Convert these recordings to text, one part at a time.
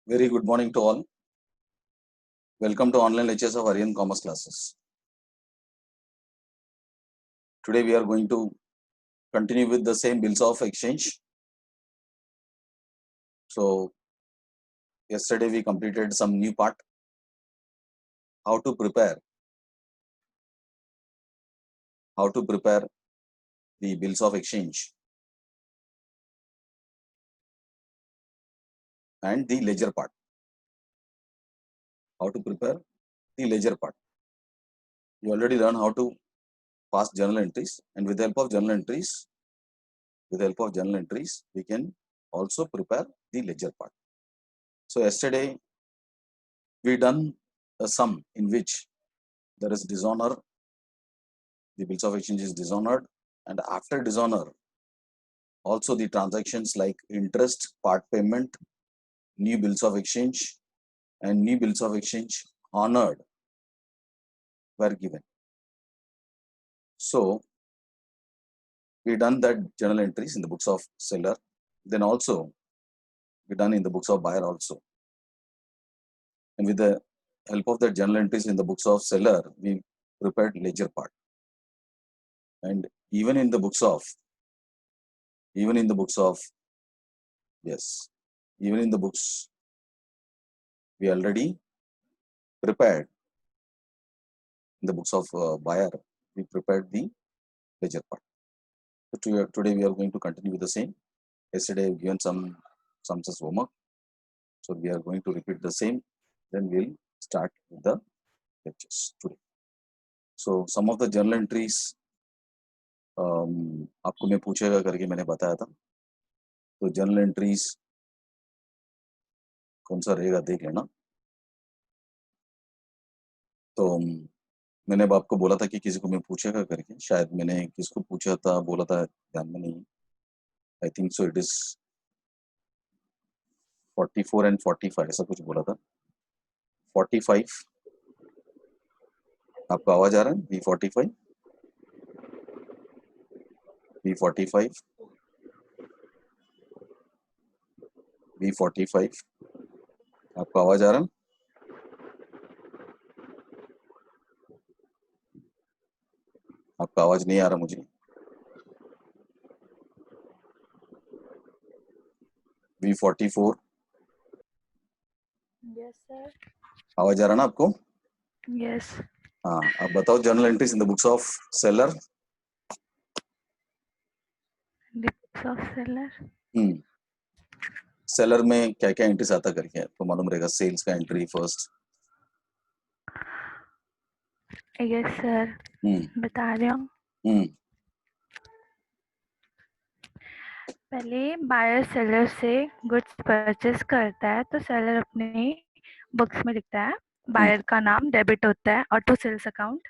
Very good morning to all. Welcome to online lectures of Aryan Commerce classes. Today we are going to continue with the same bills of exchange. So yesterday we completed some new part. How to prepare the bills of exchange and the ledger part. How to prepare the ledger part. You already learned how to pass journal entries, and with the help of journal entries, we can also prepare the ledger part. So yesterday we done a sum in which there is dishonor, the bills of exchange is dishonored, and after dishonor also the transactions like interest, part payment, new bills of exchange and new bills of exchange honored were given. So we done that journal entries in the books of seller, then also we done in the books of buyer also. And with the help of the journal entries in the books of seller, we prepared ledger part. And even in the books of we already prepared in the books of buyer, we prepared the ledger part. So today we are going to continue with the same. Yesterday I've given some as homework, so we are going to repeat the same. Then we'll start with the lectures today. So some of the journal entries आपको मैं पूछेगा करके मैंने बताया था. तो journal entries कौन सा रहेगा देख लेना. तो मैंने अब आपको बोला था कि किसी को मैं पूछेगा करके, शायद मैंने किसको पूछा था, बोला था, ध्यान में नहीं. I think so it is 44 and 45 ऐसा कुछ बोला था. 45 आपको आवाज आ रहा है? B45 आपको आवाज आ रहा है? आपका आवाज नहीं आ रहा मुझे. B44 Yes, sir. आवाज आ रहा ना आपको? Yes. हाँ, अब बताओ journal entries in the books of seller. Books of seller. Seller में क्या क्या एंट्रीज आता करके आपको मालूम रहेगा. सेल्स का एंट्री फर्स्ट. Yes, sir. बता रही हूँ. पहले बायर सेलर से गुड्स परचेस करता है तो सेलर अपने बुक्स में लिखता है. बायर का नाम डेबिट होता है और टू सेल्स अकाउंट.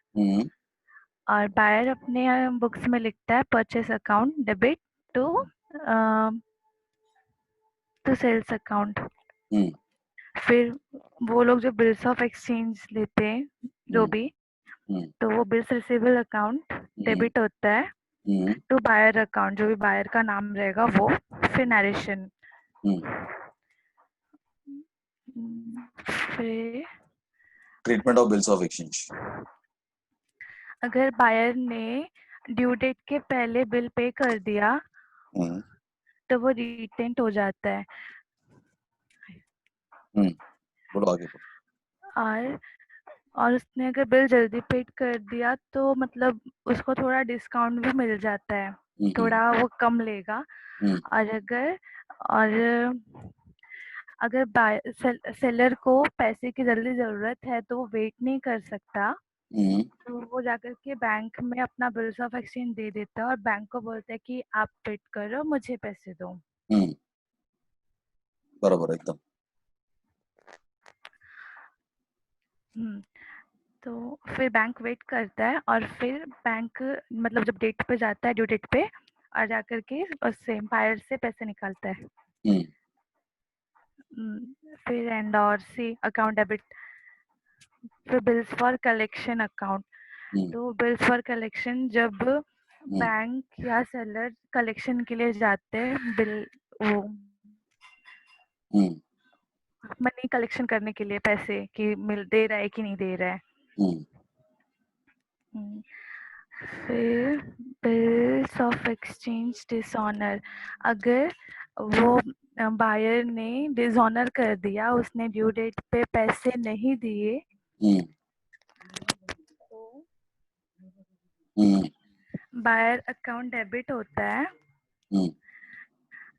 और बायर अपने बुक्स में लिखता है purchase account debit to sales account. फिर वो लोग जो बिल्स ऑफ एक्सचेंज लेते हैं जो भी, तो वो बिल्स रिसीवेबल अकाउंट डेबिट होता है टू बायर अकाउंट, जो भी बायर का नाम रहेगा वो. फिर नरेशन. फिर treatment of bills of exchange. अगर बायर ने ड्यू डेट के पहले बिल पे कर दिया तो वो रिटेंट हो जाता है. बोलो आगे. और उसने अगर बिल जल्दी पे कर दिया तो मतलब उसको थोड़ा डिस्काउंट भी मिल जाता है. थोड़ा वो कम लेगा. और अगर सेलर को पैसे की जल्दी जरूरत है तो वो वेट नहीं कर सकता, तो वो जाकर के बैंक में अपना बिल्स ऑफ एक्सचेंज दे देता है और बैंक को बोलता है कि आप वेट करो, मुझे पैसे दो. बराबर एकदम. तो फिर बैंक वेट करता है और फिर बैंक मतलब जब डेट पे जाता है, ड्यू डेट पे, और जाकर के उससे बायर से पैसे निकालता है. फिर एंडोर्सी अकाउंट डेबिट. फिर बिल्स फॉर कलेक्शन अकाउंट. तो बिल्स फॉर कलेक्शन जब बैंक या सेलर कलेक्शन के लिए जाते हैं बिल वो मनी कलेक्शन करने के लिए पैसे कि मिल दे रहा है कि नहीं दे रहा है। फिर बिल्स ऑफ एक्सचेंज डिसऑनर, अगर वो बायर ने डिसऑनर कर दिया, उसने ड्यू डेट पे पैसे नहीं दिए तो बायर अकाउंट डेबिट होता है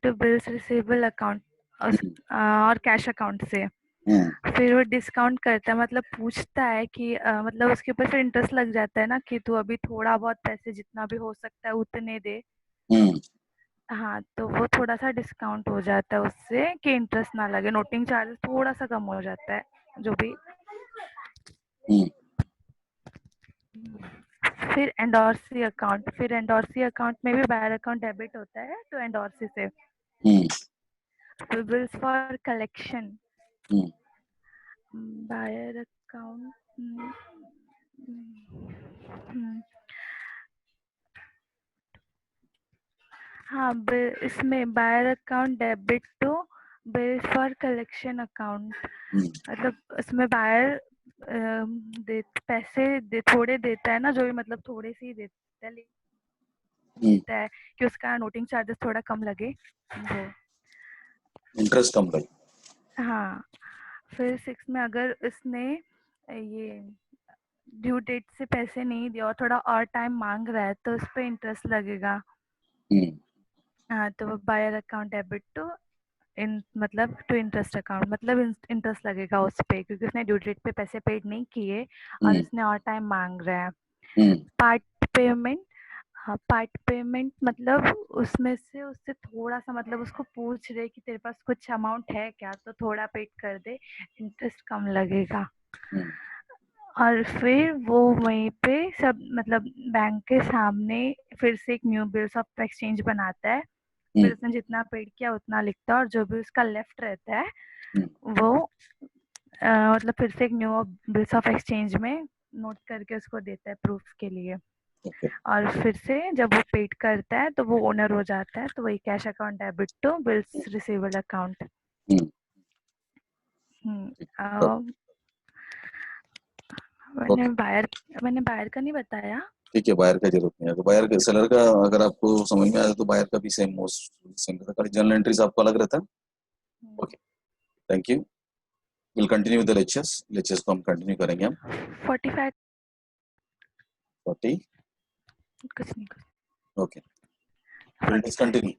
टू बिल्स रिसीवेबल अकाउंट और कैश अकाउंट से। फिर वो डिस्काउंट करता है, मतलब पूछता है कि मतलब उसके ऊपर फिर इंटरेस्ट लग जाता है ना कि तू अभी थोड़ा बहुत पैसे जितना भी हो सकता है उतने दे। हाँ, तो वो थोड़ा सा डिस्काउंट हो जाता है उससे कि इंटरेस्ट ना लगे, नोटिंग चार्जेस थोड़ा सा कम हो जाता है जो भी। फिर एंडोर्सी अकाउंट, फिर एंडोर्सी अकाउंट में भी बायर अकाउंट डेबिट होता है तो एंडोर्सी से। फिर bills for collection, buyer account हाँ, इसमें buyer account debit to bills for collection account, मतलब इसमें बायर पैसे थोड़े देता है ना, जो भी मतलब थोड़े से ही देता है कि उसका नोटिंग चार्जेस थोड़ा कम लगे, वो इंटरेस्ट कम लगे। हाँ। फिर 6 में अगर इसने ये ड्यू डेट से पैसे नहीं दिया और थोड़ा और टाइम मांग रहा है तो उस पर इंटरेस्ट लगेगा। हाँ, तो वो बायर अकाउंट डेबिट टू मतलब टू इंटरेस्ट अकाउंट, मतलब इंटरेस्ट लगेगा उस पे क्योंकि उसने ड्यू डेट पे पैसे पेड नहीं किए और उसने और टाइम मांग रहा है। पार्ट पेमेंट, हाँ पार्ट पेमेंट मतलब उसमें से उससे थोड़ा सा, मतलब उसको पूछ रहे कि तेरे पास कुछ अमाउंट है क्या, तो थोड़ा पेड कर दे, इंटरेस्ट कम लगेगा। और फिर वो वहीं पे सब मतलब बैंक के सामने फिर से एक न्यू बिल्स ऑफ एक्सचेंज बनाता है, फिर उसने जितना पेड किया उतना लिखता है और जो भी उसका लेफ्ट रहता है वो मतलब फिर से एक न्यू बिल्स ऑफ एक्सचेंज में नोट करके उसको देता है प्रूफ के लिए। और फिर से जब वो पेड करता है तो वो ओनर हो जाता है, तो वही cash account debit to bills receivable account. मैंने बायर का नहीं बताया। ठीक है, बायर का जरूरत नहीं है, तो बायर का सेलर का अगर आपको समझ में आया तो बायर का भी सेम मोस्ट सेम रहता है, जर्नल एंट्रीज आपको अलग रहता है। Okay, thank you. Will continue with the lectures को हम कंटिन्यू करेंगे हम 45 40 कुछ नहीं okay, will discontinue,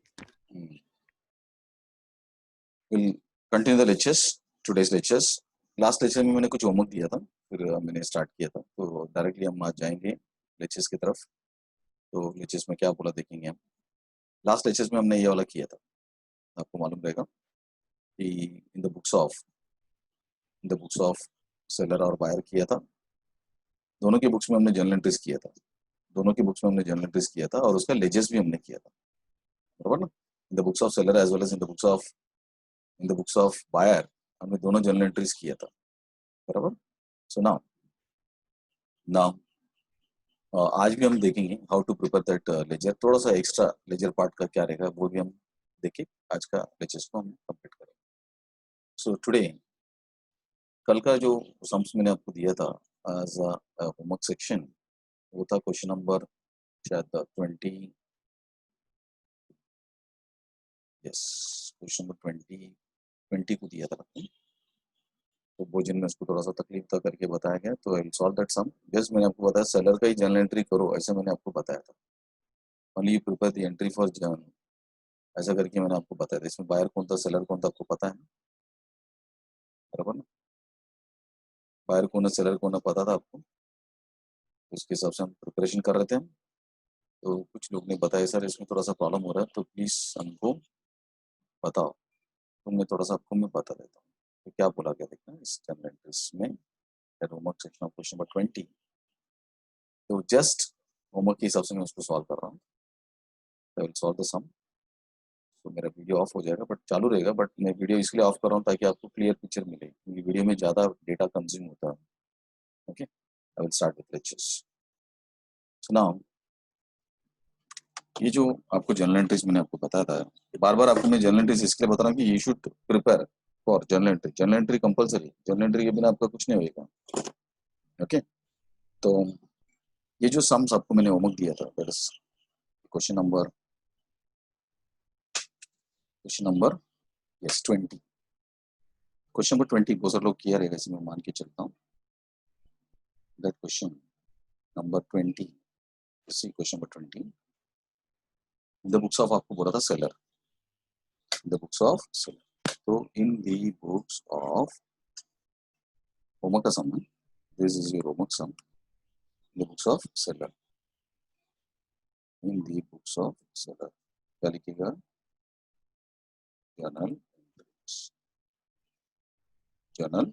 will continue the lectures, today's lectures. Last lecture में मैंने कुछ होमवर्क दिया था, फिर मैंने स्टार्ट किया था, तो डायरेक्टली हम आज जाएंगे लेक्चर्स की तरफ। तो लेक्चर्स में क्या बोला देखेंगे हम। लास्ट लेक्चर्स में हमने ये वाला किया था, आपको मालूम रहेगा कि इन द बुक्स ऑफ सेलर और बायर किया था, दोनों की बुक्स में हमने जर्नल एंट्रीज किया था, दोनों की बुक्स में हमने जर्नल एंट्रीज किया था और उसका लेजेस भी हमने किया था, बराबर ना। In the books of seller as well as in the books of buyer हमने दोनों जर्नल एंट्रीज किया था, बराबर। सो नाउ आज भी हम देखेंगे how to prepare that ledger, थोड़ा सा एक्स्ट्रा लेजर पार्ट का क्या रहेगा वो भी हम देखें, आज का लेक्चर्स को हम कंप्लीट करेंगे। सो टुडे, कल का जो सम्स मैंने आपको दिया था एज होमवर्क सेक्शन, वो था क्वेश्चन नंबर शायद 20, यस क्वेश्चन नंबर 20 को दिया था, तो भोजन में उसको थोड़ा सा तकलीफ था करके बताया गया, तो I will solve that sum. Just मैंने आपको बताया सेलर का ही जर्नल एंट्री करो, ऐसे मैंने आपको बताया था। Only you prepare the entry for journal, ऐसा करके मैंने आपको बताया था। इसमें बायर कौन था सेलर कौन था आपको पता है, बराबर ना। बायर कौन है सेलर कौन है पता था आपको, उसके हिसाब से हम प्रिपरेशन कर रहे थे हम। तो कुछ लोग ने बताया सर इसमें थोड़ा सा प्रॉब्लम हो रहा है, तो प्लीज हमको बताओ, तो मैं थोड़ा सा आपको मैं बता देता हूँ तो क्या बोला गया देखना इस जर्नल एंट्रीज में, homework section of question number 20। तो जस्ट होमवर्क के हिसाब से मैं उसको सॉल्व कर रहा हूँ, आई विल सॉल्व द सम। तो मेरा वीडियो ऑफ हो जाएगा बट चालू रहेगा, बट मैं वीडियो इसलिए ऑफ कर रहा हूँ ताकि आपको क्लियर पिक्चर मिले, क्योंकि वीडियो में ज़्यादा डेटा कंज्यूम होता है। Okay, I will start with lectures. So now, ये जो आपको जर्नल एंट्रीज मैंने आपको बताया था, बार बार आपको मैं जर्नल एंट्रीज इसलिए बता रहा हूँ कि you should prepare for journal entry compulsory, journal entry के बिना आपका कुछ नहीं होगा। ओके, तो ये जो सम्स आपको मैंने होमवर्क दिया था, that is question number yes 20। Question number 20 बहुत सारे लोग किया रहेगा, इसमें मान के चलता हूँ। दैट क्वेश्चन नंबर 20, इसी question number 20 in the books of, आपको बोला था seller, the books of seller. तो in the books of homework का sum, this is your homework sum, the books of seller, in the books of seller क्या लिखेगा, journal journal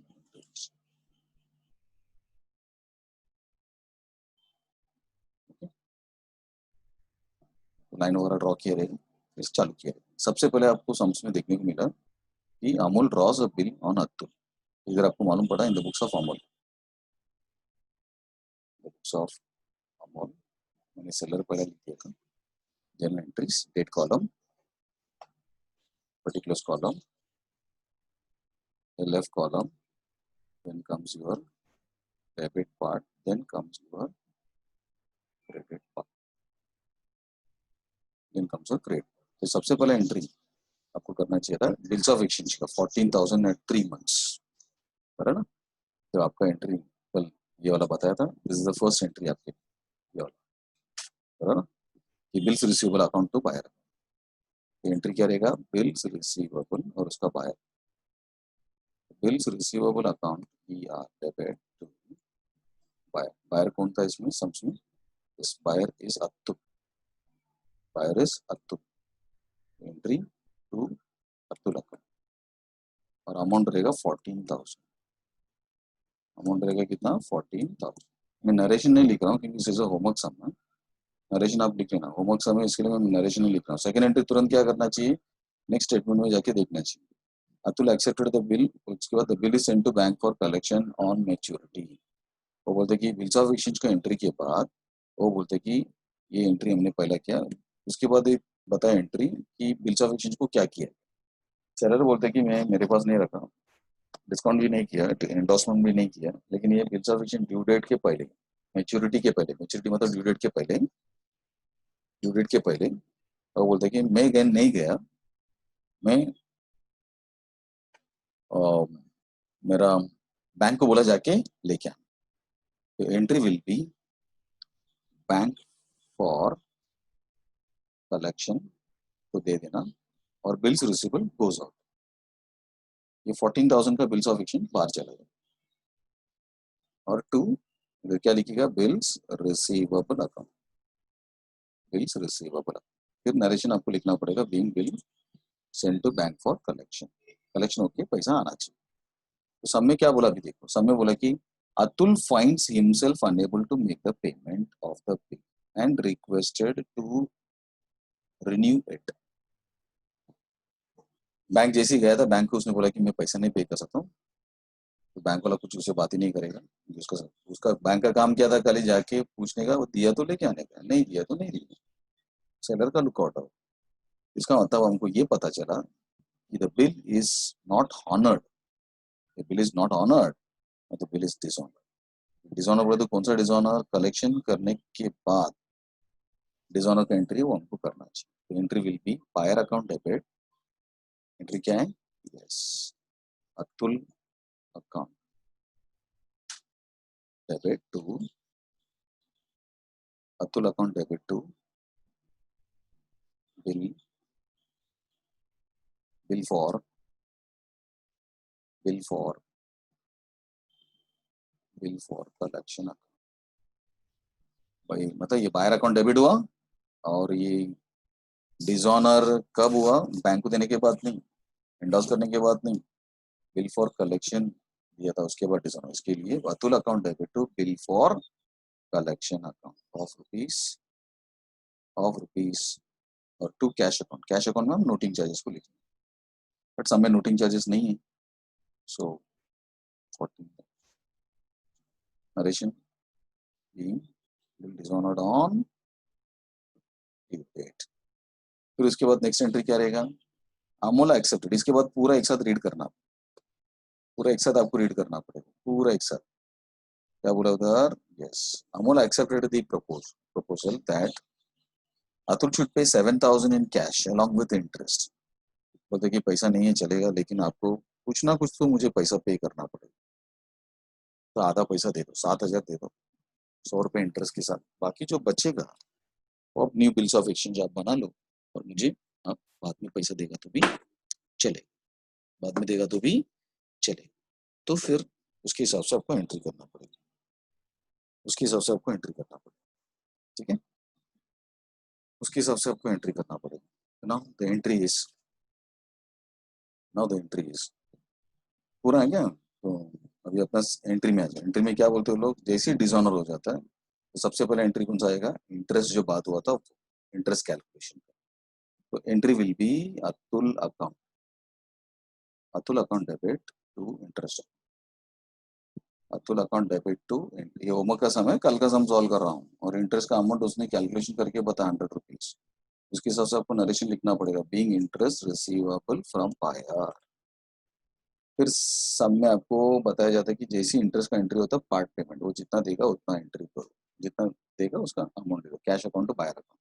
line वगैरह draw किया रहेगा, इस चालू किया रहेगा। सबसे पहले आपको सम्स में देखने को मिला कि Amul draws a bill on Atul, इधर आपको मालूम पड़ा in the books of Amul, the books of Amul, मैंने सेलर पहले लिख दिया था। Journal entries, date column, particulars column, the left column, then comes your debit part, then comes your credit part, then comes your credit। तो सबसे पहले entry आपको करना चाहिए था बिल्स ऑफ एक्सचेंज का 14,000 एट 3 months, है ना। तो आपका एंट्री कल ये वाला बताया था, this is the first entry आपके, ये वाला, है ना, कि bills receivable account to buyer. Entry क्या रहेगा, बिल्स रिसीवेबल और उसका buyer, bills receivable account debit to buyer. Buyer कौन था इसमें सम्स में, इस buyer is Atul, buyer is Atul, entry to Atul account, और अमाउंट रहेगा 14,000, अमाउंट रहेगा कितना 14,000। मैं नरेशन नहीं लिख रहा हूँ क्योंकि इज होमवर्क सम है, नरेशन आप लिख लेना, होमवर्क सम है इसके लिए मैं नरेशन नहीं लिख रहा हूँ। सेकंड एंट्री तुरंत क्या करना चाहिए, नेक्स्ट स्टेटमेंट में जाके देखना चाहिए, अतुल एक्सेप्टेड द बिल, उसके बाद the bill is send to bank for collection on maturity. वो बोलते कि बिल्स ऑफ एक्सचेंज का एंट्री के बाद वो बोलते कि ये एंट्री हमने पहला किया, उसके बाद बताया एंट्री कि बिल्स ऑफ एक्सचेंज को क्या किया। सेलर बोलते कि मैं मेरे पास नहीं रखा, डिस्काउंट भी नहीं किया, एंडोर्समेंट भी नहीं किया, लेकिन ये bills of exchange due date के पहले, मैच्योरिटी के पहले, मैच्योरिटी मतलब ड्यू डेट के पहले, ड्यू डेट के पहले वो बोलते कि मैं नहीं गया, मैं मेरा बैंक को बोला जाके लेके आ। तो entry will B bank for collection को दे देना, और बिल्स रिसीवेबल गोज आउट, ये 14,000 का बिल्स ऑफ एक्सचेंज बाहर चला गया। और 2 क्या लिखेगा, bills receivable account, bills receivable, फिर नरेशन आपको लिखना पड़ेगा, being bill send to bank for collection, collection होके पैसा आना चाहिए। तो सब में क्या बोला अभी देखो, सब में बोला कि Atul finds himself unable to make the payment of the bill and requested to renew it. Bank जैसे ही गया था, बैंक को उसने बोला कि मैं पैसा नहीं पे कर सकता हूँ, तो बैंक वाला कुछ उससे बात ही नहीं करेगा। उसका उसका बैंक का काम क्या था, खाली जाके पूछने का, वो दिया तो लेके आने का, नहीं दिया तो नहीं दिया, सेलर का लुकआउट हो। इसका मतलब हमको ये पता चला कि the bill is not honoured, the bill is not honoured, the bill is dishonoured. Dishonour बोले तो कौन सा डिसऑनर, कलेक्शन करने के बाद डिसऑनर का एंट्री वो हमको करना चाहिए। तो entry will be buyer account debit, entry क्या है, yes Atul account debit to, Atul account debit to bill, bill for collection account. भाई मतलब ये बायर अकाउंट डेबिट हुआ, और ये डिसऑनर कब हुआ, बैंक को देने के बाद नहीं, एंडोर्स करने के बाद नहीं, बिल फॉर कलेक्शन दिया था उसके बाद डिसऑनर, इसके लिए Atul account debit to bill for collection account of rupees और to cash account. Cash account में हम नोटिंग चार्जेस को लिखेंगे, बट सब में नोटिंग चार्जेस नहीं है, सो 14 narration being dishonored on due date। फिर उसके बाद नेक्स्ट एंट्री क्या रहेगा, अमोला एक्सेप्टेड, इसके बाद पूरा एक साथ रीड करना, पूरा एक साथ आपको रीड करना पड़ेगा, पूरा एक साथ। क्या बोला उधर? Yes, Amol accepted the proposal that Atul should pay 7,000 in cash along with interest। बोलते कि पैसा नहीं है चलेगा, लेकिन आपको कुछ ना कुछ तो मुझे पैसा पे करना पड़ेगा, तो आधा पैसा दे दो, 7,000 दे दो, 100 रुपये इंटरेस्ट के साथ, बाकी जो बचेगा वो अब न्यू बिल्स ऑफ एक्सचेंज आप बना लो, और मुझे आप बाद में पैसा देगा तो भी चले, बाद में देगा तो भी चले। तो फिर उसके हिसाब से आपको एंट्री करना पड़ेगा, उसके हिसाब से आपको एंट्री करना पड़ेगा, ठीक है, उसके हिसाब से आपको एंट्री करना पड़ेगा। Now the entry is, now the entry is पूरा है क्या? तो अभी अपना एंट्री में आ जाए। एंट्री में क्या बोलते हो लोग? जैसे ही डिसऑनर हो जाता है तो सबसे पहले एंट्री कौन सा आएगा? इंटरेस्ट जो बात हुआ था, इंटरेस्ट कैलकुलेशन का। तो entry will be Atul account, Atul account debit to interest, Atul account debit to. ये होमवर्क का समय, कल का सम सॉल्व कर रहा हूँ, और इंटरेस्ट का अमाउंट उसने कैलकुलेशन करके बताया 100 रुपीज। उसके हिसाब से आपको नरेशन लिखना पड़ेगा, being interest receivable from buyer. फिर सब में आपको बताया जाता है कि जैसी इंटरेस्ट का एंट्री होता है पार्ट पेमेंट, वो जितना देगा उतना एंट्री करो, जितना देगा उसका अमाउंट देगा। Cash account to buyer account,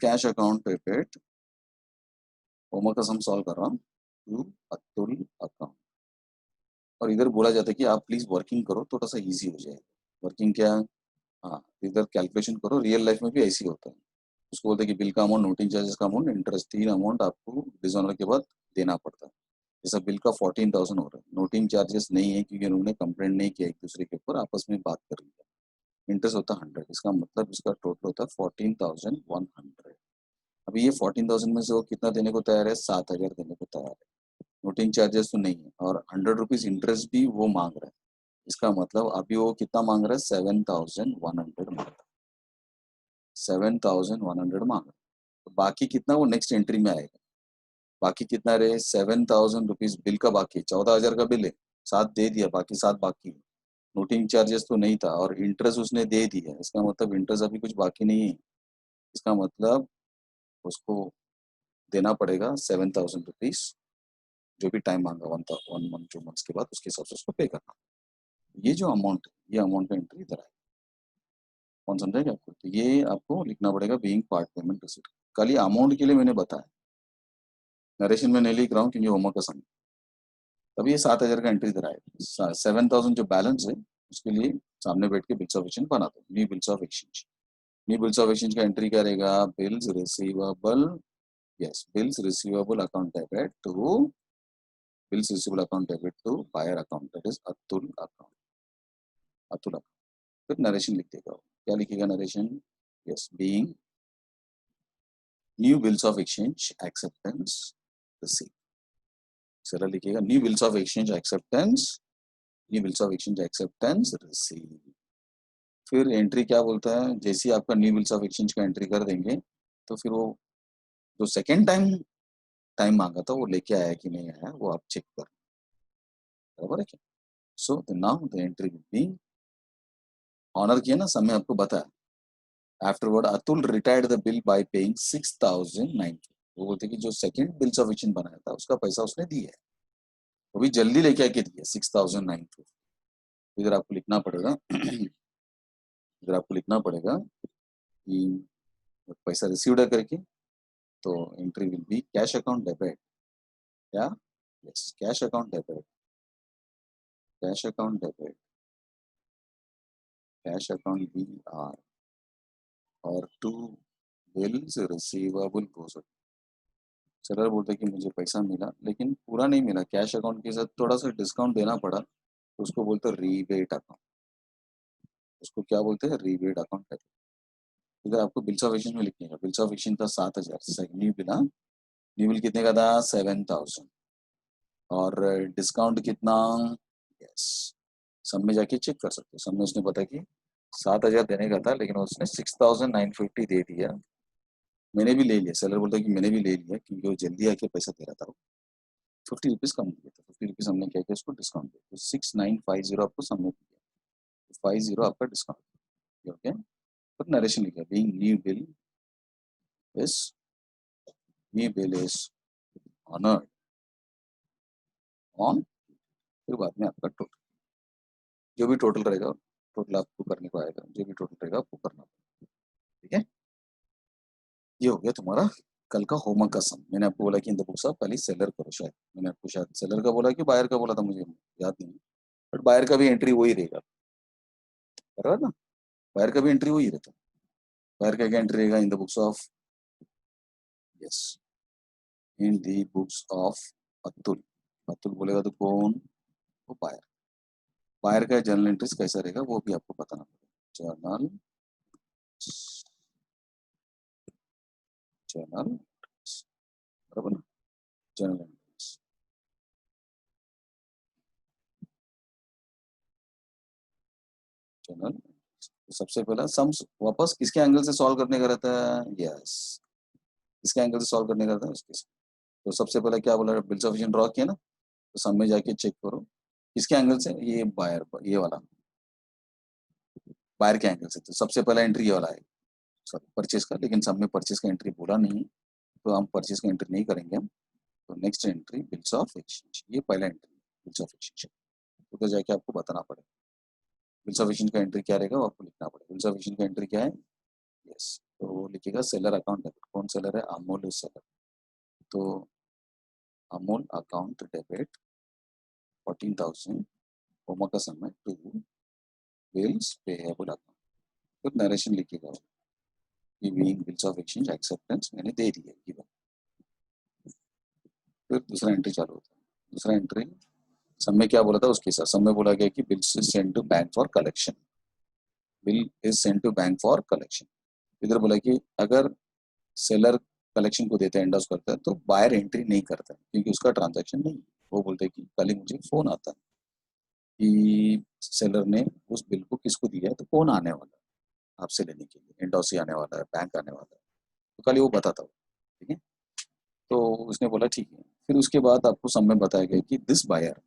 cash account debit, homework का सम सॉल्व कर रहा हूँ, टू अतुल अकाउंट। और इधर बोला जाता है कि आप प्लीज वर्किंग करो, थोड़ा सा इजी हो जाएगा। वर्किंग क्या? हाँ, इधर कैलकुलेशन करो, रियल लाइफ में भी ऐसे ही होता है। उसको बोलते हैं कि बिल का अमाउंट, नोटिंग चार्जेस का अमाउंट, इंटरेस्ट, 3 अमाउंट आपको डिसऑनर के बाद देना पड़ता है। जैसा बिल का 14,000 हो रहा है, नोटिंग चार्जेस नहीं है क्योंकि उन्होंने कंप्लेंट नहीं किया एक दूसरे के ऊपर, आपस में बात कर लिया। इंटरेस्ट होता है 100, इसका मतलब इसका टोटल होता है 14,100। अभी ये 14,000 में से वो कितना देने को तैयार है? 7,000 देने को तैयार है। नोटिंग चार्जेस तो नहीं है, और 100 रुपीज इंटरेस्ट भी वो मांग रहा है। इसका मतलब अभी वो कितना मांग रहा है? 7,100 मांग रहा है, 7,100 मांग रहा है। तो बाकी कितना वो नेक्स्ट एंट्री में आएगा। बाकी कितना रहे? 7,000 रुपीज बिल का बाकी, 14,000 का बिल है, 7 दे दिया, बाकी 7 बाकी है। नोटिंग चार्जेस तो नहीं था, और इंटरेस्ट उसने दे दिया, इसका मतलब इंटरेस्ट अभी कुछ बाकी नहीं है। इसका मतलब उसको देना पड़ेगा 7,000 रुपीज, जो भी टाइम मांगा, 1 मंथ 2 मंथ्स के बाद, उसके हिसाब से उसको पे करना। ये जो अमाउंट, ये अमाउंट का एंट्री इधर आएगा। कौन समझाएगा आपको? तो ये आपको लिखना पड़ेगा, बीइंग पार्ट पेमेंट रिसीट। कल ये अमाउंट के लिए मैंने बताया, नरेशन में नहीं लिख रहा हूँ क्योंकि होमवर्क का समय। तभी ये 7,000 का एंट्री इधर आएगा। 7,000 जो बैलेंस है उसके लिए सामने बैठ के बिल्स ऑफ एक्सचेंज बना दो, new bills of exchange. New bills of exchange का एंट्री क्या रहेगा? Bills receivable, yes, bills receivable account debit to, bills receivable account debit to buyer account, that is Atul account, Atul account. फिर narration लिख देगा, क्या लिखेगा narration? Yes, being new bills of exchange acceptance receive. सरल लिखिएगा, new bills of exchange acceptance, new bills of exchange acceptance receive. फिर entry क्या बोलता है? जैसे ही आपका न्यू बिल्स ऑफ एक्सचेंज का एंट्री कर देंगे, तो फिर वो जो सेकेंड टाइम टाइम मांगा था वो लेके आया कि नहीं आया, वो आप चेक कर, बराबर है क्या? So now the entry will be, honour किया ना, समय आपको बताया। Afterward Atul retired the bill by paying 6,009। वो बोलते कि जो सेकंड बिल्स ऑफ एक्सचेंज बनाया था उसका पैसा उसने दिया है, वो भी जल्दी लेके आके दिया 6,009। इधर आपको लिखना पड़ेगा इधर आपको लिखना पड़ेगा कि पैसा रिसीव्ड है करके। तो entry will be cash account debit, क्या? Yes, cash account debit, cash account debit, cash account B R, और to bills receivable goes. Seller बोलते कि मुझे पैसा मिला लेकिन पूरा नहीं मिला, कैश अकाउंट के साथ थोड़ा सा डिस्काउंट देना पड़ा, तो उसको बोलते हैं रीबेट अकाउंट। उसको क्या बोलते हैं? रीबेट अकाउंट है। इधर आपको बिल्स ऑफ एक्सचेंज में लिखने का, बिल्स ऑफ एक्सचेंज था 7,000, न्यू बिल, न्यू बिल कितने का था? 7,000, और डिस्काउंट कितना? यस, सब में जाके चेक कर सकते हो, सब में उसने पता कि 7,000 देने का था, लेकिन उसने 6,950 दे दिया। मैंने भी ले लिया, सेलर बोलता है कि मैंने भी ले लिया क्योंकि वो जल्दी आके पैसा दे रहा था, 50 रुपीज कम दिया था, 50 रुपीज हमने क्या किया, उसको डिस्काउंट दिया, तो 6,950 आपको सबमिट किया, 50 आपका डिस्काउंट। ओके, फिर नरेशन लिखा, being new bill is honoured on, फिर बाद में आपका टोटल, जो भी टोटल रहेगा टोटल आपको करने को आएगा, जो भी टोटल रहेगा आपको करना पड़ेगा। ठीक है, ये हो गया तुम्हारा कल का होमवर्क का सम। मैंने आपको बोला कि इन द बुक्स ऑफ पहले सेलर करो, शायद मैंने आपको शायद सेलर का बोला कि बायर का बोला था, मुझे याद नहीं, बट बायर का भी एंट्री वही रहेगा, बराबर ना, बायर का भी एंट्री वही रहता है। बायर का क्या एंट्री रहेगा इन the books of, yes, in the books of Atul. Atul बोलेगा तो कौन, वो बायर। बायर का जर्नल एंट्रीज कैसा रहेगा वो भी आपको बताना पड़ेगा। जर्नल, जर्नल, बराबर ना, जर्नल एंट्रीज, जर्नल। तो सबसे पहला सम्स वापस किसके एंगल से सॉल्व करने का रहता है, यस, किसके एंगल से सॉल्व करने का रहता है उसके से। तो सबसे पहला क्या बोला, बिल सफिशिएंट ड्रॉ किया ना, तो सम में जाके चेक करो किसके एंगल से, ये बायर, ये वाला बायर के एंगल से। तो सबसे पहला एंट्री ये वाला है, सॉरी परचेज का, लेकिन सब में परचेज का एंट्री बोला नहीं, तो हम परचेज का एंट्री नहीं करेंगे हम। तो next entry bills of exchange, ये पहला एंट्री बिल्स ऑफ एक्सचेंज, तो जाके आपको बताना पड़ेगा बिल्स ऑफ एक्सचेंज का एंट्री क्या रहेगा, वो आपको लिखना पड़ेगा। बिल्स ऑफ एक्सचेंज का एंट्री क्या है, यस, तो वो लिखिएगा सेलर अकाउंट डेबिट। कौन सेलर है, अमूल इज सेलर। तो अमूल अकाउंट डेबिट 14,000 होमवर्क का समय टू बिल्स पेएबल अकाउंट। फिर नरेशन लिखिएगा कि being bills of exchange acceptance मैंने दे दिया गिवन। फिर दूसरा एंट्री चालू होता है। दूसरा एंट्री सब में क्या बोला था उसके साथ, सब में बोला गया कि bills is send to bank for collection, bill is send to bank for collection. इधर बोला कि अगर सेलर कलेक्शन को देता है, एंडोस करता है, तो बायर एंट्री नहीं करता है क्योंकि उसका ट्रांजैक्शन नहीं है। वो बोलते हैं कि कल ही मुझे फोन आता है कि सेलर ने उस बिल को किसको दिया है, तो कौन आने वाला है आपसे लेने के लिए, एंडोसी आने वाला है, बैंक आने वाला है, तो कल ही वो बताता हो। ठीक है, तो उसने बोला ठीक है। फिर उसके बाद आपको सब में बताया गया कि this buyer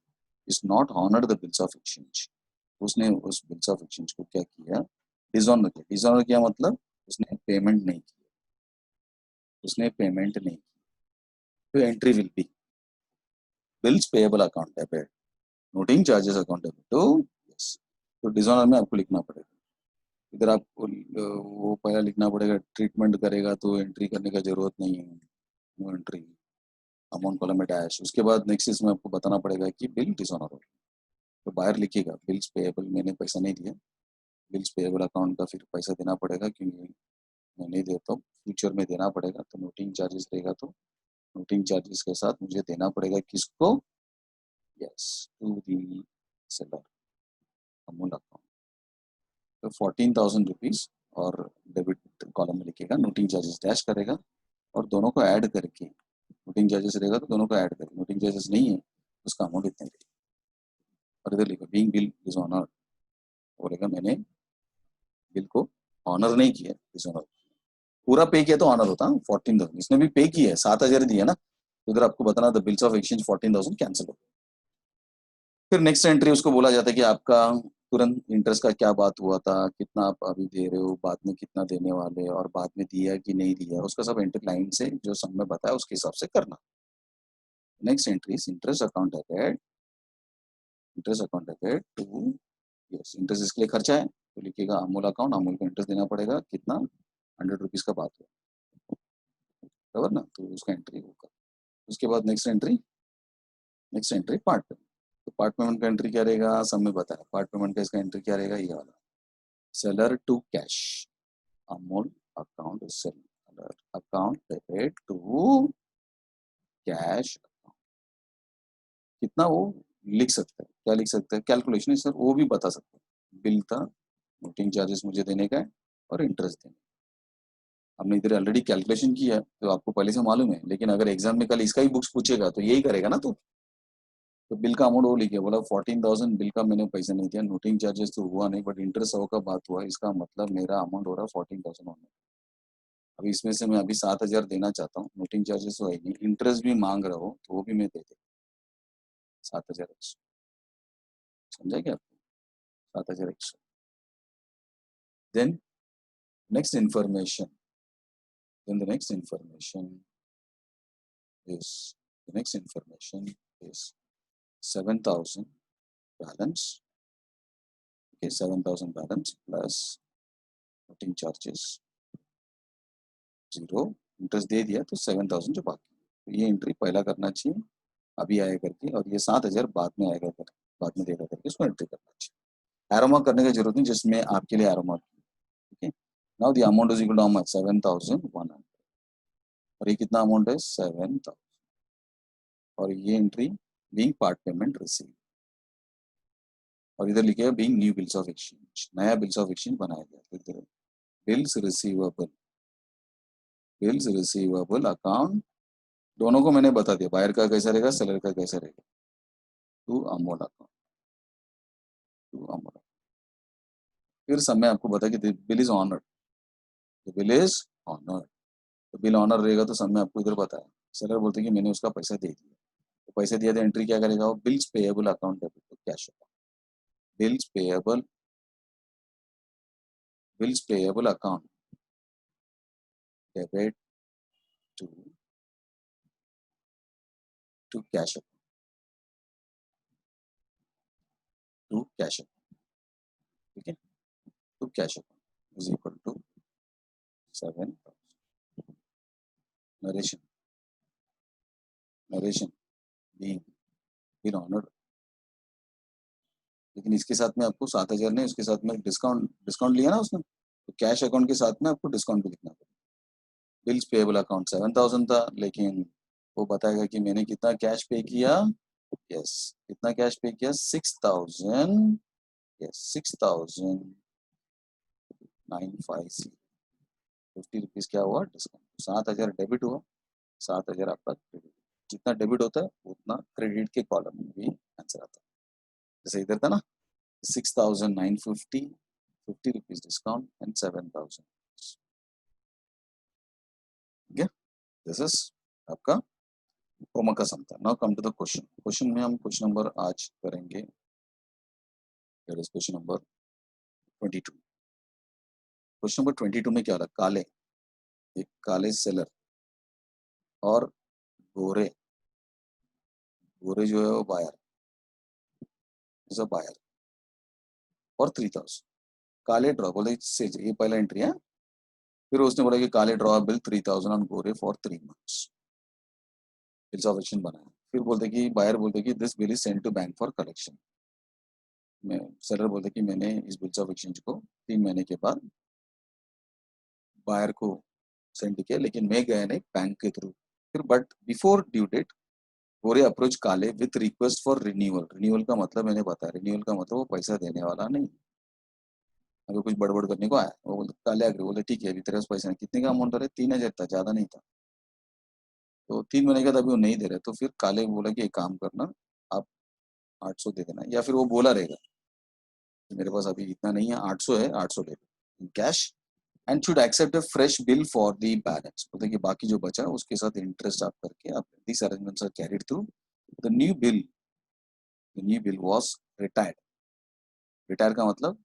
is not honoured the bills of exchange. उसने उस बिल्स ऑफ एक्सचेंज को क्या किया, डिसऑनर किया। डिसऑनर किया मतलब उसने पेमेंट नहीं की, उसने पेमेंट नहीं की। तो entry will be bills payable account debit, noting charges account debit to, yes. तो डिसऑनर में आपको लिखना पड़ेगा, इधर आपको वो पहला लिखना पड़ेगा, ट्रीटमेंट करेगा तो एंट्री करने का जरूरत नहीं है, नो एंट्री, अमाउंट कॉलम में डैश। उसके बाद नेक्स्ट इसमें आपको बताना पड़ेगा कि बिल डिसऑनर हो, तो बाहर लिखिएगा बिल्स पेएबल, मैंने पैसा नहीं दिया, बिल्स पेएबल अकाउंट का फिर पैसा देना पड़ेगा क्योंकि मैं नहीं देता हूँ, फ्यूचर में देना पड़ेगा। तो नोटिंग चार्जेस रहेगा, तो नोटिंग चार्जेस के साथ मुझे देना पड़ेगा किसको, yes, to the seller, Amul account. तो 14,000 रुपीज और डेबिट कॉलम में लिखेगा, नोटिंग चार्जेस डैश करेगा और दोनों को ऐड करके, नोटिंग चार्जेस रहेगा तो दोनों को ऐड करेगा, नोटिंग चार्जेस नहीं है उसका अमाउंट इतने रहेगा। और इधर लिखो बीइंग बिल इज ऑनर, बोलेगा मैंने बिल को ऑनर नहीं किया, इज ऑनर। पूरा पे किया तो ऑनर होता, 14,000 इसने भी पे किया है, 7,000 दिया ना, तो इधर आपको बताना the bills of exchange 14,000 cancel हो। फिर नेक्स्ट एंट्री उसको बोला जाता है कि आपका तुरंत इंटरेस्ट का क्या बात हुआ था, कितना आप अभी दे रहे हो, बाद में कितना देने वाले, और बाद में दिया कि नहीं दिया, उसका सब एंट्री लाइन से जो सब में बताया उसके हिसाब से करना। Next entry interest account debit, interest account debit to, yes, interest इसके लिए खर्चा है तो लिखिएगा अमूल अकाउंट, अमूल को इंटरेस्ट देना पड़ेगा कितना, 100 रुपीज का बात हुआ, बराबर ना, तो उसका एंट्री होगा। उसके बाद नेक्स्ट एंट्री पार्ट पेमेंट। तो पार्ट पेमेंट का एंट्री क्या रहेगा, सब में बताया। पार्ट पेमेंट का इसका एंट्री क्या रहेगा, ये वाला, seller to cash, Amul account seller account debit to cash account. कितना वो लिख सकता है, क्या लिख सकता है, कैलकुलेशन है सर, वो भी बता सकता है। बिल था, नोटिंग चार्जेस मुझे देने का है और इंटरेस्ट देने, हमने इधर ऑलरेडी कैलकुलेशन किया है तो आपको पहले से मालूम है, लेकिन अगर एग्जाम में कल इसका ही बुक्स पूछेगा तो यही करेगा ना। तो बिल का अमाउंट वो लिखे, बोला 14,000 बिल का मैंने पैसा नहीं दिया, नोटिंग चार्जेस तो हुआ नहीं बट इंटरेस्ट का बात हुआ, इसका मतलब मेरा अमाउंट हो रहा है 14,000 होने। अभी इसमें से मैं अभी 7,000 देना चाहता हूँ, नोटिंग चार्जेस तो है नहीं, इंटरेस्ट भी मांग रहा हो तो वो भी मैं दे दे, 7,000 एक्स्ट्रा, समझा क्या आपको, 7,000 extra. Then next information, then the next information is, the next information is 7,000 balance. Okay, 7,000 balance plus putting charges 0, interest दे दिया तो 7,000 जो बाकी, तो ये एंट्री पहला करना चाहिए अभी आया करके, और ये 7,000 बाद में आएगा करके, बाद में देगा करके इसको एंट्री करना चाहिए। एरो मार्क करने की जरूरत नहीं, जिसमें आपके लिए एरो मार्क। ठीक है, now the amount is equal to how much, 7,100, और ये कितना अमाउंट है 7,000, और ये entry being part payment receive, और इधर लिखे being new bills of exchange, नया बिल्स ऑफ एक्सचेंज बनाया गया। Bills receivable, bills receivable account, दोनों को मैंने बता दिया, बायर का कैसा रहेगा, सेलर का कैसा रहेगा, to Amol account, to Amol. फिर सब में आपको बता कि bill is honoured, bill is honoured, तो बिल ऑनर रहेगा तो सब में आपको इधर बताया, सेलर बोलते कि मैंने उसका पैसा दे दिया, तो पैसे दिया तो एंट्री क्या करेगा, वो bills payable account debit to cash account, bills payable, bills payable account debit to cash account, to cash account, ठीक है, to cash account is equal to 7, narration, narration being bill honoured, लेकिन इसके साथ में आपको 7,000 नहीं, उसके साथ में डिस्काउंट लिया ना उसने, तो कैश अकाउंट के साथ में आपको डिस्काउंट भी लिखना पड़ेगा। बिल्स पेएबल अकाउंट 7,000 था, लेकिन वो बताएगा कि मैंने कितना कैश पे किया, यस, कितना कैश पे किया 6,000, यस 6,950, 50 रुपीज क्या हुआ डिस्काउंट, 7,000 डेबिट हुआ, 7,000 आपका क्रेडिट, जितना डेबिट होता है उतना क्रेडिट के कॉलम में भी आंसर आता है, जैसे इधर था ना 6,950, 50 रुपीज डिस्काउंट एंड 7,000। ठीक है, दिस इज आपका होमवर्क का सम था। Now come to the question, question में हम क्वेश्चन नंबर आज करेंगे, that is question number 22। Question number 22 में क्या रहा, काले, एक काले सेलर और गोरे, गोरे जो है वो बायर, इज अ बायर और 3,000, काले ड्रॉ बोले से, ये पहला एंट्री है, फिर उसने बोला कि Kale draw bill 3,000 on Gore for 3 months, bills of exchange बनाया, फिर बोलते कि बायर बोलते कि this bill is send to bank for collection, मैं सेलर बोलते कि मैंने इस बिल्स ऑफ एक्सचेंज को 3 महीने के बाद बायर को सेंड किया, लेकिन मैं गया नहीं बैंक के थ्रू, फिर but before due date Gore approach काले with request for renewal, renewal का मतलब मैंने बताया, रिन्यूअल का मतलब वो पैसा देने वाला नहीं, अगर कुछ बड़बड़ करने को आया, वो बोलते काले आगे बोले ठीक है अभी तेरे पास पैसा नहीं, कितने का अमाउंट था, 3,000 था, ज्यादा नहीं था, तो 3 महीने का अभी वो नहीं दे रहे, तो फिर काले बोला कि एक काम करना, आप 800 दे देना, या फिर वो बोला रहेगा कि मेरे पास अभी इतना नहीं है, 800 है, 800 ले लो cash, and should accept a fresh bill for the balance, बोलते कि बाकी जो बचा उसके साथ इंटरेस्ट आप करके आप this arrangements are carried through, the new bill, the new bill was retired, retire का मतलब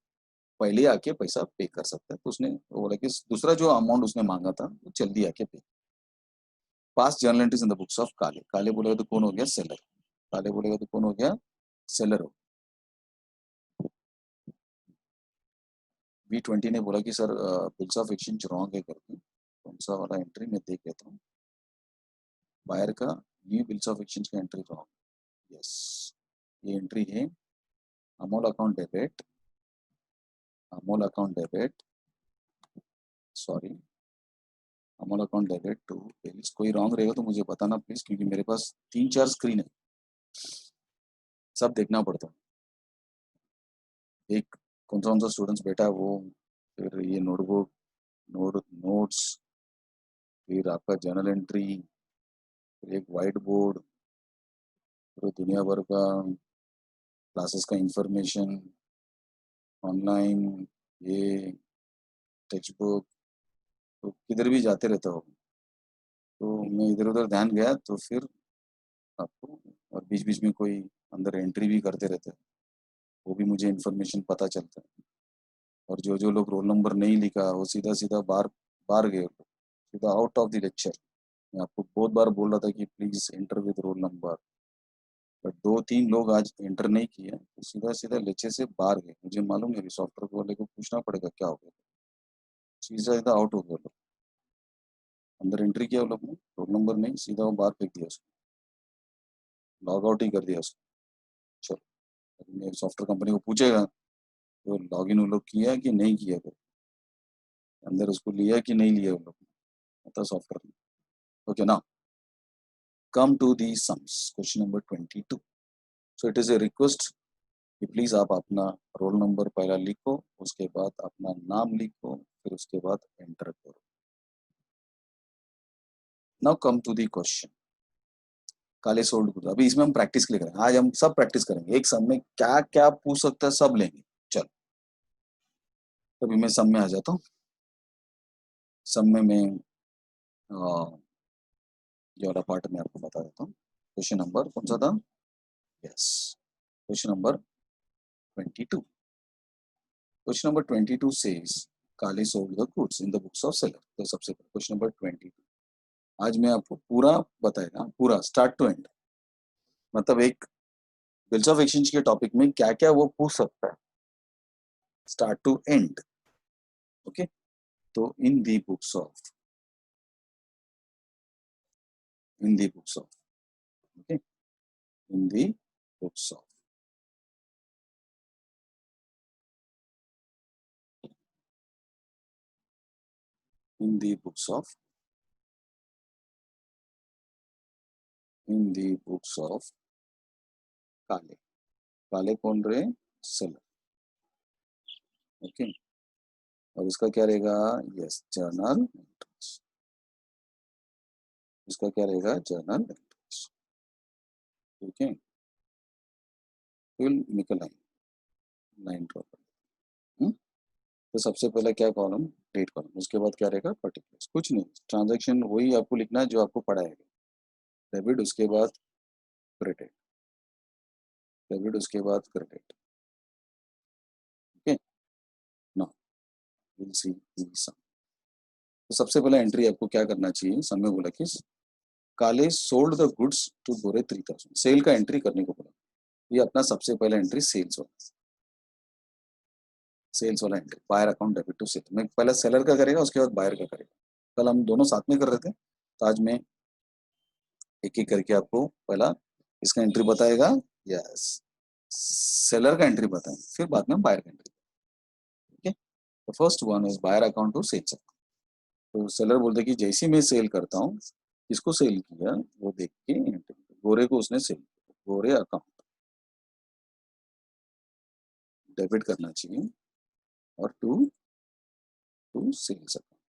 पहले ही आके पैसा पे कर सकता है, तो उसने वो बोला कि दूसरा जो अमाउंट उसने मांगा था वो जल्दी आके पे, past journal entries in the books of Kale, काले बोलेगा तो कौन हो गया सेलर, काले बोलेगा तो कौन हो गया सेलर हो। V20 ने बोला कि sir bills of exchange wrong है करके, कौन सा वाला एंट्री मैं देख लेता हूँ, बायर का न्यू बिल्स ऑफ एक्सचेंज का एंट्री रॉन्ग, यस ये एंट्री है Amol account debit, Amol account debit, sorry Amol account debit to bills, कोई रॉन्ग रहेगा तो मुझे बताना प्लीज, क्योंकि मेरे पास 3-4 स्क्रीन है, सब देखना पड़ता है, एक कौन सा स्टूडेंट्स बैठा है वो, फिर ये नोटबुक, नोट्स, फिर आपका जर्नल एंट्री, फिर एक वाइट बोर्ड, फिर दुनिया भर का क्लासेस का इंफॉर्मेशन ऑनलाइन, ये टेक्स्ट बुक, तो किधर भी जाते रहता हो, तो मैं इधर उधर ध्यान गया तो फिर आपको, और बीच बीच में कोई अंदर एंट्री भी करते रहते हैं, वो भी मुझे इन्फॉर्मेशन पता चलता है, और जो जो लोग रोल नंबर नहीं लिखा वो सीधा सीधा बाहर बाहर गए, सीधा आउट ऑफ द लेक्चर, मैं आपको बहुत बार बोल रहा था कि please enter with roll number, but 2-3 लोग आज एंटर नहीं किए तो सीधा सीधा लेचे से बाहर गए। मुझे मालूम है सॉफ्टवेयर वाले को पूछना पड़ेगा क्या हो गया, सीधा आउट हो गया। अंदर एंट्री किया वो लोग ने, रोल नंबर नहीं, सीधा वो बाहर फेंक दिया उसको, लॉग आउट ही कर दिया उसको। चलो सॉफ्टवेयर कंपनी को पूछेगा तो लॉग इन वो लोग किया कि नहीं किया, फिर अंदर उसको लिया कि नहीं लिया वो लोग, मतलब सॉफ्टवेयर। ओके ना, come to the sums, question number 22। So it is a request कि प्लीज आप अपना रोल नंबर पहला लिखो, उसके बाद अपना नाम लिखो, फिर उसके बाद एंटर करो। Now come to the question, Kale sold good. अभी इसमें हम प्रैक्टिस के लिए करेंगे, आज हम सब प्रैक्टिस करेंगे, एक सम में क्या क्या पूछ सकता है सब लेंगे। चलो तभी मैं सम में आ जाता हूँ। सम में मैं ये वाला पार्ट में आपको बता देता हूँ। क्वेश्चन नंबर कौन सा था? Yes, question number 22। Question number 22 says काले sold the goods in the books of seller. तो सबसे पहले क्वेश्चन नंबर 22 आज मैं आपको पूरा बताएगा, पूरा स्टार्ट टू एंड, मतलब एक बिल्स ऑफ एक्सचेंज के टॉपिक में क्या क्या वो पूछ सकता है, स्टार्ट टू एंड। ओके, तो in the books of, in the books of, okay, in the books of, in the books of, in the books of Kale, Kale कौन रहे? सेलर। ओके, और इसका क्या रहेगा? Yes, journal entries. इसका क्या रहेगा? Journal entries. ठीक है, फिल निकल लाइन, लाइन ड्रॉ कर। तो सबसे पहले क्या कॉलम? Date column. उसके बाद क्या रहेगा? पर्टिकुलर्स। कुछ नहीं, ट्रांजैक्शन वही आपको लिखना है जो आपको पढ़ाएगा। डेबिट, उसके बाद क्रेडिट, डेबिट उसके बाद credit. Okay, now will see the sum. तो सबसे पहले एंट्री आपको क्या करना चाहिए? सम में बोला कि काले sold the goods to Gore 3000, cell का एंट्री करने को बोला। ये अपना सबसे पहले एंट्री सेल्स वाला, सेल्स वाला entry, buyer account debit to sale. मैं पहले सेलर का करेगा, उसके बाद बायर का करेगा। कल हम दोनों साथ में कर रहे थे, तो आज मैं एक एक करके आपको पहला इसका एंट्री बताएगा। यस, सेलर का एंट्री बताएं, फिर बाद में बायर का एंट्री। ओके, तो first one is buyer account to sales. तो सेलर बोलते कि जैसे मैं सेल करता हूँ, किसको सेल किया वो देख के एंट्री, गोरे को उसने सेल किया, गोरे अकाउंट डेबिट करना चाहिए, और टू टू सेल्स अकाउंट,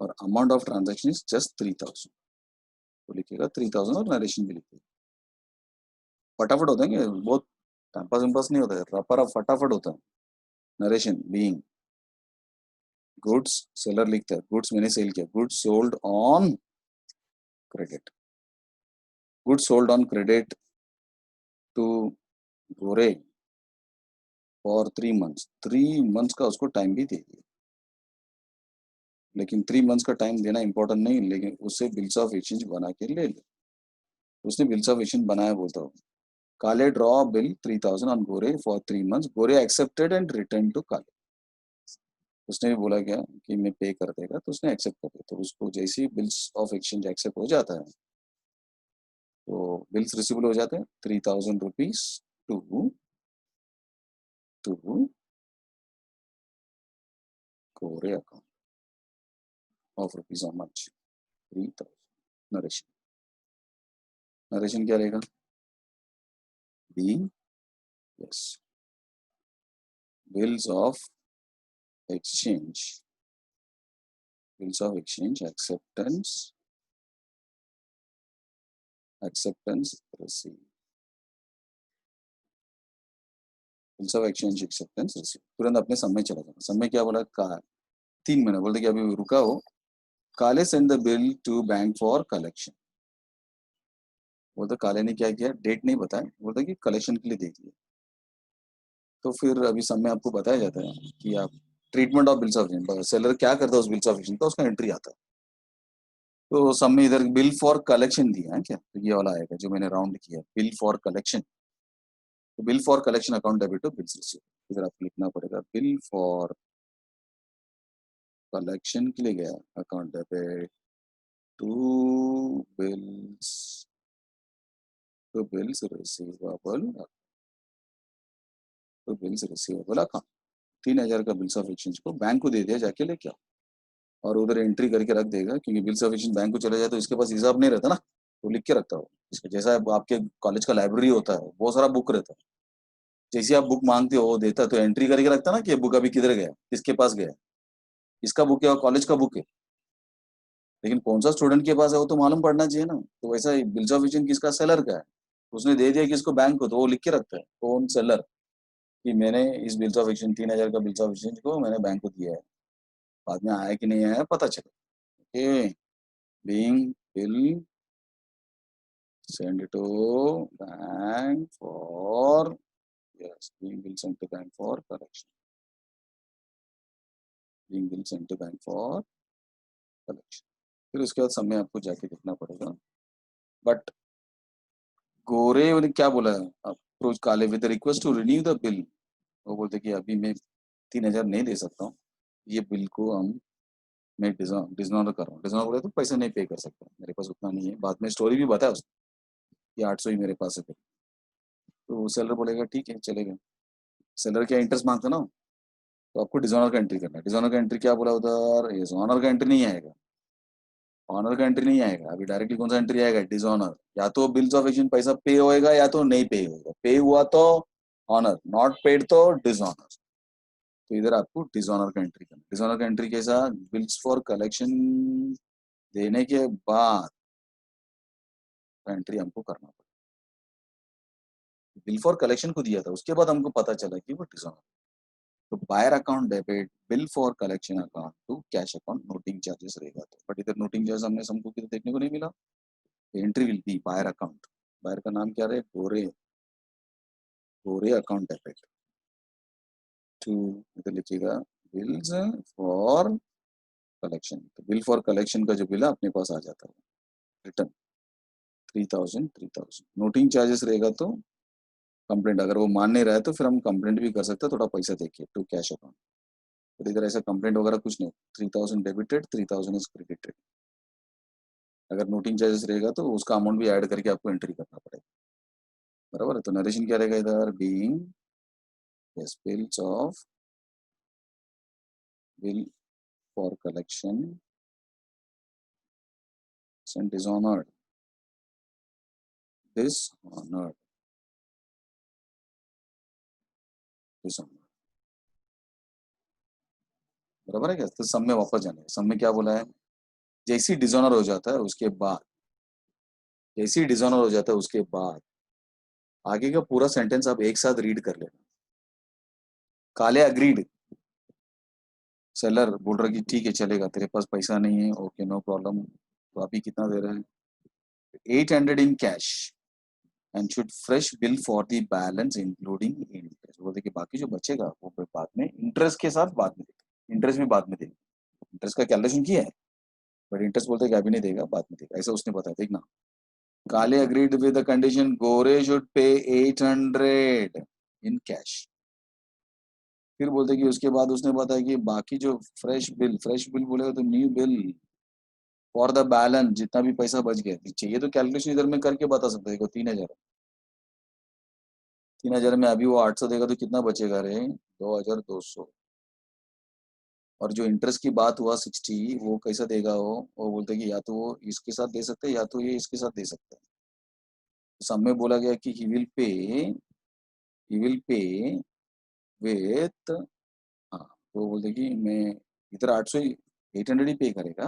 और amount of transaction is just 3000, तो लिखिएगा 3000 और नरेशन भी लिखिएगा। फटाफट होता है, बहुत टाइम पास नहीं होता है, रफा रफ फटाफट होता है। नरेशन बीइंग गुड्स, सेलर लिखता है गुड्स मैंने सेल किया, goods sold on credit, goods sold on credit to Gore for 3 months। 3 months का उसको टाइम भी दे दिया, लेकिन 3 months का टाइम देना इंपॉर्टेंट नहीं, लेकिन उससे बिल्स ऑफ एक्सचेंज बना के ले ले। उसने बिल्स ऑफ एक्सचेंज बनाया, बोलता हूँ काले draw bill 3000 on Gore for 3 months, Gore accepted and return to काले। उसने भी बोला क्या कि मैं पे कर देगा, तो उसने एक्सेप्ट कर दिया। तो उसको जैसे ही बिल्स ऑफ एक्सचेंज एक्सेप्ट हो जाता है, तो बिल्स रिसीवेबल हो जाते हैं 3000 rupees to to Gore account of rupees on much 3000। Narration, narration क्या रहेगा? Be, yes, bills of exchange, bills of exchange acceptance, acceptance receipt, bills of exchange acceptance receipt। तुरंत अपने समय चला जाना। समय क्या बोला? का 3 महीने, बोलते कि अभी रुका हो। Kale send the bill to bank for collection. बोलते काले ने क्या किया? डेट नहीं बताया, बोलते कि कलेक्शन के लिए दे दिया। तो फिर अभी समय आपको बताया जाता है कि आप treatment of bills of exchange, seller क्या करता है उस बिल्स ऑफ एक्सचेंज का, उसका एंट्री आता है। तो सब में इधर बिल फॉर कलेक्शन दिया है क्या, तो ये वाला आएगा जो मैंने राउंड किया, बिल फॉर कलेक्शन। तो bill for collection account debit to bills receive, इधर आपको लिखना पड़ेगा बिल फॉर कलेक्शन के लिए गया account debit to bills receivable, तो बिल्स रिसीवेबल अकाउंट 3000 का बिल्स ऑफ एक्सचेंज को बैंक को दे दिया, जाके लेके आओ, और उधर एंट्री करके रख देगा, क्योंकि बिल्स ऑफ एक्सचेंज बैंक को चले जाए तो इसके पास हिसाब नहीं रहता ना, तो लिख के रखता हो इसका, जैसा आपके कॉलेज का लाइब्रेरी होता है बहुत सारा बुक रहता है, जैसे आप बुक मांगते हो वो देता है, तो एंट्री करके रखता है ना कि ये बुक अभी किधर गया, किसके पास गया, इसका बुक है और कॉलेज का बुक है, लेकिन कौन सा स्टूडेंट के पास है वो तो मालूम पड़ना चाहिए ना। तो वैसा ही बिल्स ऑफ एक्सचेंज किसका, सेलर का है, उसने दे दिया किसको, बैंक को, तो वो लिख के रखता है कौन, सेलर, कि मैंने इस बिल्स ऑफ एक्सचेंज 3000 का बिल्स ऑफ एक्सचेंज को मैंने बैंक को दिया है, बाद में आया कि नहीं आया पता चले। Okay, being bill send to bank for, yes, being bill sent to bank for collection, being bill sent to bank for collection। फिर उसके बाद समय आपको जाके देखना पड़ेगा, बट गोरे ने क्या बोला है, approach Kale with request to renew the bill, वो बोलते कि अभी मैं 3000 नहीं दे सकता हूँ, ये बिल को मैं डिजनर कर रहा हूँ, डिजनर बोले तो पैसे नहीं पे कर सकता, मेरे पास उतना नहीं है, बाद में स्टोरी भी बताया उसने कि 800 ही मेरे पास है, तो सेलर बोलेगा ठीक है चलेगा, सेलर क्या इंटरेस्ट मांगता ना, तो आपको डिजोनर का एंट्री करना है। डिजोनर का एंट्री क्या बोला उधर, ये ऑनर का एंट्री नहीं आएगा, ऑनर का एंट्री नहीं आएगा, अभी डायरेक्टली कौन सा एंट्री आएगा, डिजोनर, या तो बिल्स ऑफ एक्सचेंज पैसा पे होएगा या तो नहीं पे होएगा, पे हुआ तो ऑनर, नॉट पेड तो डिसऑनर, तो इधर आपको डिसऑनर का एंट्री करना है। डिसऑनर का एंट्री कैसा, बिल्स फॉर कलेक्शन देने के बाद एंट्री हमको करना पड़ेगा, बिल फॉर कलेक्शन को दिया था उसके बाद हमको पता चला कि वो डिसऑनर, तो buyer account debit bill for collection account to cash account, noting charges रहेगा, तो बट इधर नोटिंग चार्ज हमको किधर देखने को नहीं मिला, entry will be buyer account, buyer का नाम क्या रहे, गोरे, गोरे अकाउंट डेबिट टू, इधर लिखिएगा बिल्स फॉर कलेक्शन, तो बिल फॉर कलेक्शन का जो बिल है अपने पास आ जाता है, रिटर्न 3000, नोटिंग चार्जेस रहेगा तो कंप्लेंट, अगर वो मान नहीं रहा है तो फिर हम कंप्लेंट भी कर सकते हैं, थोड़ा पैसा देखिए टू कैश अकाउंट, तो इधर ऐसा कंप्लेंट वगैरह कुछ नहीं, 3000 डेबिटेड, 3000 इज क्रेडिटेड, अगर नोटिंग चार्जेस रहेगा तो उसका अमाउंट भी ऐड करके आपको एंट्री करना पड़ेगा, बराबर है। तो नरेशन क्या रहेगा इधर, being yes bills of bill for collection and dishonoured, dishonoured, dishonoured, बराबर है क्या, तो सब में वापस जाने, सब में क्या बोला है, जैसी डिसऑनर हो जाता है उसके बाद, जैसी डिसऑनर हो जाता है उसके बाद आगे का पूरा सेंटेंस आप एक साथ रीड कर लेना, काले अग्रीड, सेलर बोल रहा कि ठीक है चलेगा, तेरे पास पैसा नहीं है, ओके नो प्रॉब्लम, तो अभी कितना दे रहे हैं, 800 in cash and should fresh bill for the balance including interest, बोलते कि बाकी जो बचेगा वो बाद में इंटरेस्ट के साथ बाद में देगा, इंटरेस्ट भी बाद में देगा, इंटरेस्ट का कैलकुलेशन किया है, बट इंटरेस्ट बोलते कि अभी नहीं देगा बाद में देगा, ऐसा उसने बताया, देखना, काले agreed with the condition Gore should pay 800 in cash, फिर बोलते कि उसके बाद उसने बताया कि बाकी जो फ्रेश बिल बोलेगा तो new bill for the balance, जितना भी पैसा बच गया चाहिए, तो कैलकुलेशन इधर में करके बता सकते हैं, 3000, 3000 में अभी वो 800 देगा तो कितना बचेगा रे, 2200, और जो इंटरेस्ट की बात हुआ 60, वो कैसा देगा, वो बोलते कि या तो वो इसके साथ दे सकते हैं या तो ये इसके साथ दे सकते हैं, तो सब में बोला गया कि ही विल पे विथ, हाँ, तो बोलते कि मैं इधर 800 ही, 800 ही पे करेगा,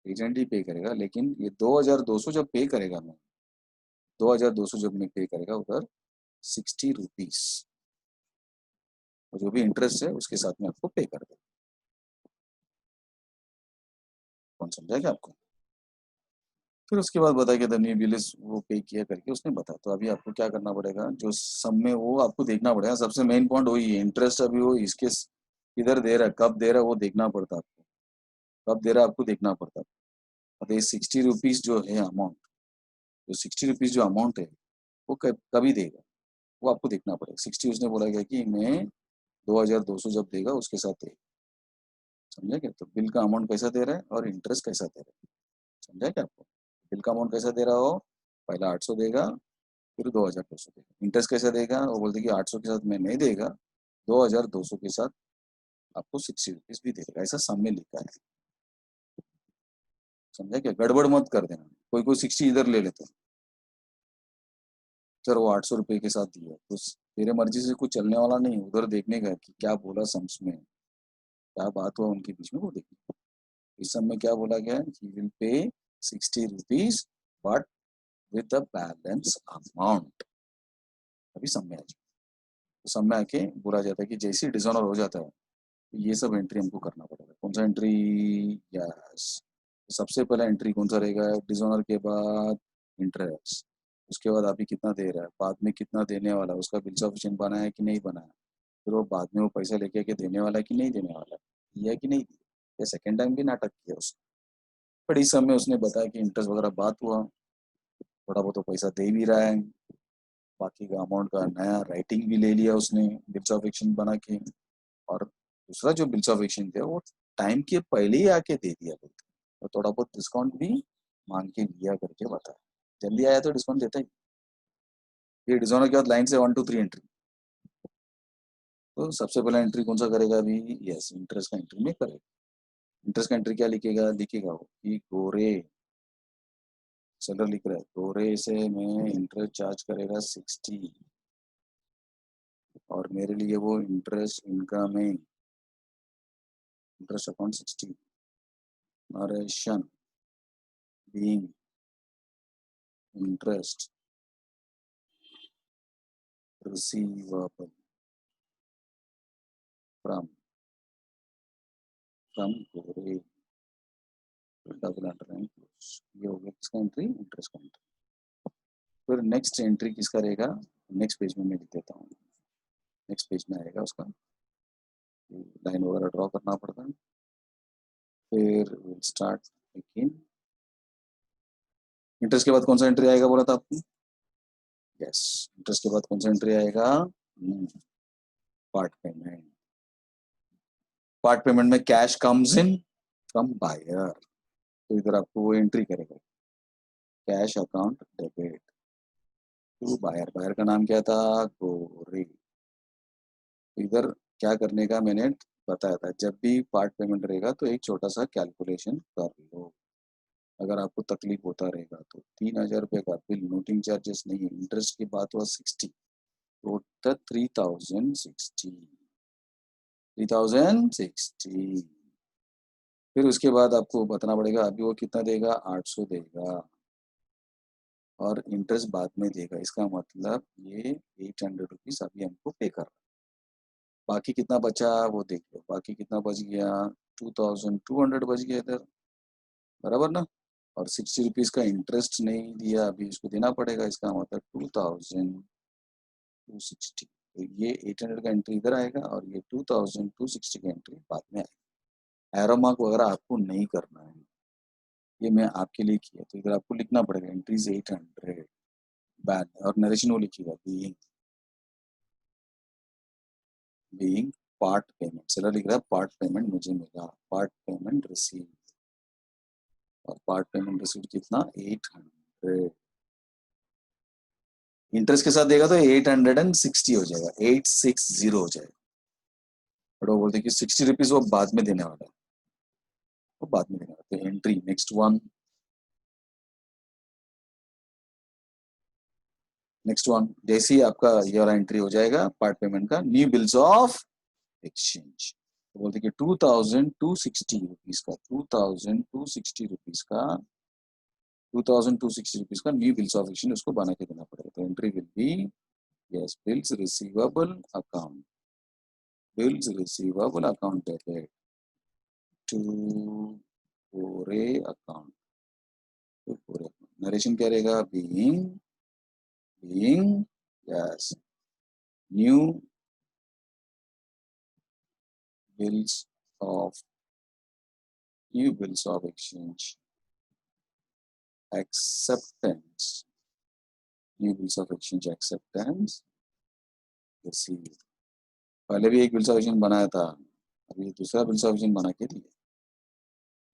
800 ही पे करेगा, लेकिन ये 2200 जब पे करेगा, मैं 2200 जब मैं पे करेगा उधर 60 रुपीज, और जो भी इंटरेस्ट है उसके साथ में आपको पे कर दे, कौन समझा क्या आपको, फिर उसके बाद बताया कि न्यू बिलिस वो पे किया करके उसने बताया, तो अभी आपको क्या करना पड़ेगा, जो सब में वो आपको देखना पड़ेगा, सबसे मेन पॉइंट वही है, इंटरेस्ट अभी वो इसके किधर दे रहा है, कब दे रहा है वो देखना पड़ता है आपको, कब दे रहा है आपको देखना पड़ता है, और ये 60 रुपीज जो है अमाउंट, जो 60 रुपीज जो अमाउंट है वो कभी देगा, वो आपको देखना पड़ेगा। 60 उसने बोला गया कि मैं 2200 जब देगा उसके साथ देगा, समझा क्या? तो बिल का अमाउंट कैसा दे रहा है और इंटरेस्ट कैसा दे रहा है, समझा क्या आपको? बिल का अमाउंट कैसा दे रहा हो, पहला 800 देगा फिर 2200 देगा। इंटरेस्ट कैसा देगा, वो बोलते कि 800 के साथ मैं नहीं देगा, 2200 के साथ आपको 60 रुपीज भी देगा, ऐसा सामने लिखा है, समझा क्या? गड़बड़ मत कर देना, कोई कोई 60 इधर ले लेते हैं, सर वो 800 रुपये के साथ दिया, तो तेरे मर्जी से कुछ चलने वाला नहीं, उधर देखने का कि क्या बोला सम्स में, क्या बात हुआ उनके बीच में, वो देखने। इस सब में क्या बोला गया, he will pay 60 rupees but with the balance amount. अभी सब में आ जाए, तो सब में आके बोला जाता है कि जैसे डिसऑनर हो जाता है तो ये सब एंट्री हमको करना पड़ेगा। कौन सा एंट्री, यस, सबसे पहला एंट्री कौन सा रहेगा, डिसऑनर के बाद इंटरेस्ट, उसके बाद अभी कितना दे रहा है, बाद में कितना देने वाला है, उसका बिल सफिशिएंट बना है कि नहीं बना है, फिर वो बाद में वो पैसा लेके आके देने वाला है कि नहीं देने वाला है, दिया कि नहीं दिया, या सेकेंड टाइम भी नाटक किया उसने। बट इस समय उसने बताया कि इंटरेस्ट वगैरह बात हुआ, थोड़ा बहुत तो पैसा दे भी रहा है, बाकी का अमाउंट का नया राइटिंग भी ले लिया उसने बिल्स ऑफ एक्सचेंज बना के, और दूसरा जो बिल्स ऑफ एक्सचेंज थे वो टाइम के पहले ही आके दे दिया बोलते, और थोड़ा बहुत डिस्काउंट भी मांग के लिया करके बताया, जल्दी आया तो डिस्काउंट देता ही। ये डिसऑनर के बाद लाइन से 1 2 3 एंट्री, तो सबसे पहला एंट्री कौन सा करेगा अभी, यस, इंटरेस्ट का एंट्री में करेगा। इंटरेस्ट का एंट्री क्या लिखेगा, लिखेगा वो कि गोरे, सेलर लिख रहा है गोरे से मैं इंटरेस्ट चार्ज करेगा 60, और मेरे लिए वो इंटरेस्ट इनकम है, interest account 60, narration being interest receivable from Gore, double underline close, ये हो गया किसका एंट्री, इंटरेस्ट का एंट्री। फिर नेक्स्ट एंट्री किसका रहेगा, नेक्स्ट पेज में मैं लिख देता हूँ, नेक्स्ट पेज में आएगा उसका, लाइन वगैरह ड्रॉ करना पड़ता है। फिर विल स्टार्ट अगेन, इंटरेस्ट के बाद कौन सा एंट्री आएगा बोला था आपको, यस, इंटरेस्ट के बाद कौन सा एंट्री आएगा, पार्ट पेमेंट। पार्ट पेमेंट में cash comes in from buyer, तो इधर आपको वो एंट्री करेगा, cash account debit to buyer, buyer का नाम क्या था, गोरे। इधर क्या करने का मैंने बताया था, जब भी पार्ट पेमेंट रहेगा तो एक छोटा सा कैलकुलेशन कर लो, अगर आपको तकलीफ होता रहेगा तो। 3000 रुपये का बिल, नोटिंग चार्जेस नहीं है, इंटरेस्ट की बात हुआ 60, तो 3060, 3060। फिर उसके बाद आपको बताना पड़ेगा अभी वो कितना देगा, 800 देगा, और इंटरेस्ट बाद में देगा, इसका मतलब ये 800 रुपीज अभी हमको पे कर रहा है। बाकी कितना बचा वो देख लो, बाकी कितना बच गया, 2200 बच गया इधर, बराबर ना, और 60 रुपीज का इंटरेस्ट नहीं दिया, अभी उसको देना पड़ेगा, इसका मतलब 2260। तो ये 800 का एंट्री इधर आएगा और ये 2260 का एंट्री बाद में आएगा। एरो मार्क वगैरह आपको नहीं करना है, ये मैं आपके लिए किया, तो इधर आपको लिखना पड़ेगा एंट्रीज 800 बैड, और नरेशन वो लिखिएगा बीइंग पार्ट पेमेंट, सेलर लिख रहा है पार्ट पेमेंट मुझे मिला, पार्ट पेमेंट रिसीव, और पार्ट पेमेंट रिसीव कितना, 800, इंटरेस्ट के साथ देगा तो 860 हो जाएगा, 860 हो जाएगा, बट वो बोलते कि 60 रुपीज वो बाद में देने वाला है, वो बाद में देने वाला है। Entry next one, next one, जैसे ही आपका ये वाला एंट्री हो जाएगा पार्ट पेमेंट का, न्यू बिल्स ऑफ एक्सचेंज, तो बोलते कि 2260 रुपीज का, 2260 रुपीज का, 2260 रुपीज का न्यू बिल्स ऑफ एक्सचेंज उसको बना के देना पड़ेगा। तो entry will be, yes, bills receivable account, bills receivable account debit to Gore account, तो गोरे नरेशन क्या रहेगा, being yes new bills of, new bills of exchange acceptance, new bills of exchange acceptance receive. पहले भी एक बिल्स ऑफ एक्सचेंज बनाया था, अभी दूसरा बिल्स ऑफ एक्सचेंज बना के दिए।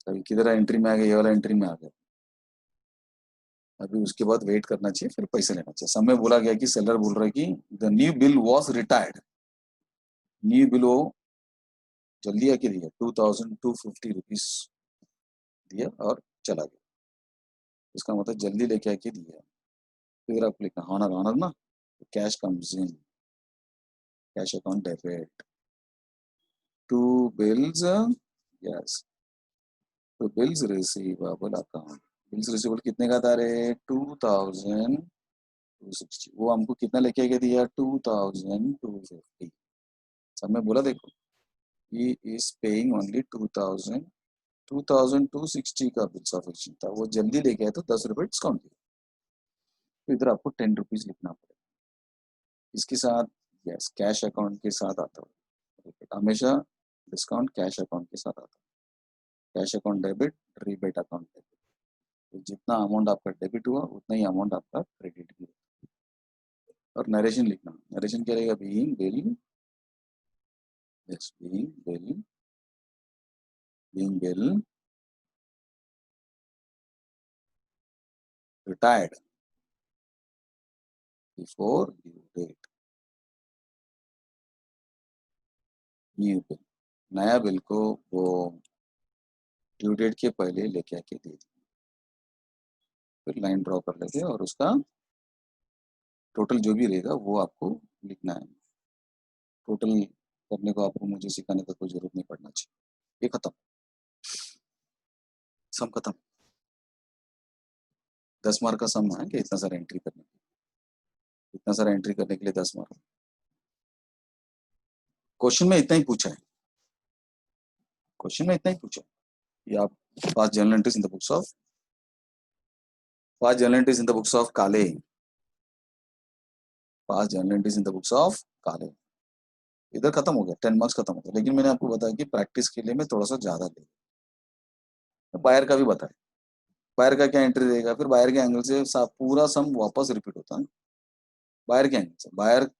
अभी किधर एंट्री में आ गया, ये वाला एंट्री में आ गया। अभी उसके बाद वेट करना चाहिए, फिर पैसे लेना चाहिए। सब में बोला गया कि सेलर बोल रहा है कि the new bill was retired, new bill वो जल्दी आके दिया 2250 रुपीज दिया और चला गया। इसका मतलब जल्दी लेके आके दिया। फिर आप लिखना ऑनर, ऑनर ना, cash comes in, cash account debit to bills, yes, to bills receivable account. Bills receivable कितने का था रे, 2260। वो हमको कितना लेके आके दिया, 2250। सब में बोला देखो, he is paying only 2260 का बिल्स ऑफ एक्सचेंज था, वो जल्दी लेके आया तो 10 रुपए डिस्काउंट दिया। तो इधर आपको 10 रुपीज लिखना पड़ेगा। इसके साथ यस कैश अकाउंट के साथ आता है, हमेशा डिस्काउंट कैश अकाउंट के साथ आता है। Cash account debit, rebate account debit, तो जितना अमाउंट आपका डेबिट हुआ उतना ही अमाउंट आपका क्रेडिट भी होगा। और नरेशन लिखना, नरेशन क्या रहेगा, being bill, yes being bill, being bill retired before due date, new bill, नया बिल को वो ड्यू डेट के पहले लेके आके दे दी। फिर लाइन ड्रॉ कर लेंगे और उसका टोटल जो भी रहेगा वो आपको लिखना है। टोटल करने को आपको मुझे सिखाने का कोई जरूरत नहीं पड़ना चाहिए। ये खत्म, सम खत्म। 10 मार्क का सम है कि इतना सारा एंट्री करने के लिए, इतना सारा एंट्री करने के लिए 10 मार्क। क्वेश्चन में इतना ही पूछा है, क्वेश्चन में इतना ही पूछा कि आप past journal entries in the books of, past journal entries in the books of Kale, past journal entries in the books of Kale. इधर खत्म हो गया, 10 मार्क्स खत्म हो गया। लेकिन मैंने आपको बताया कि प्रैक्टिस के लिए मैं थोड़ा सा ज्यादा दे, बायर का भी बताया, बायर का क्या एंट्री रहेगा, फिर बायर के एंगल से पूरा सम वापस रिपीट होता है। बायर के एंगल से बायर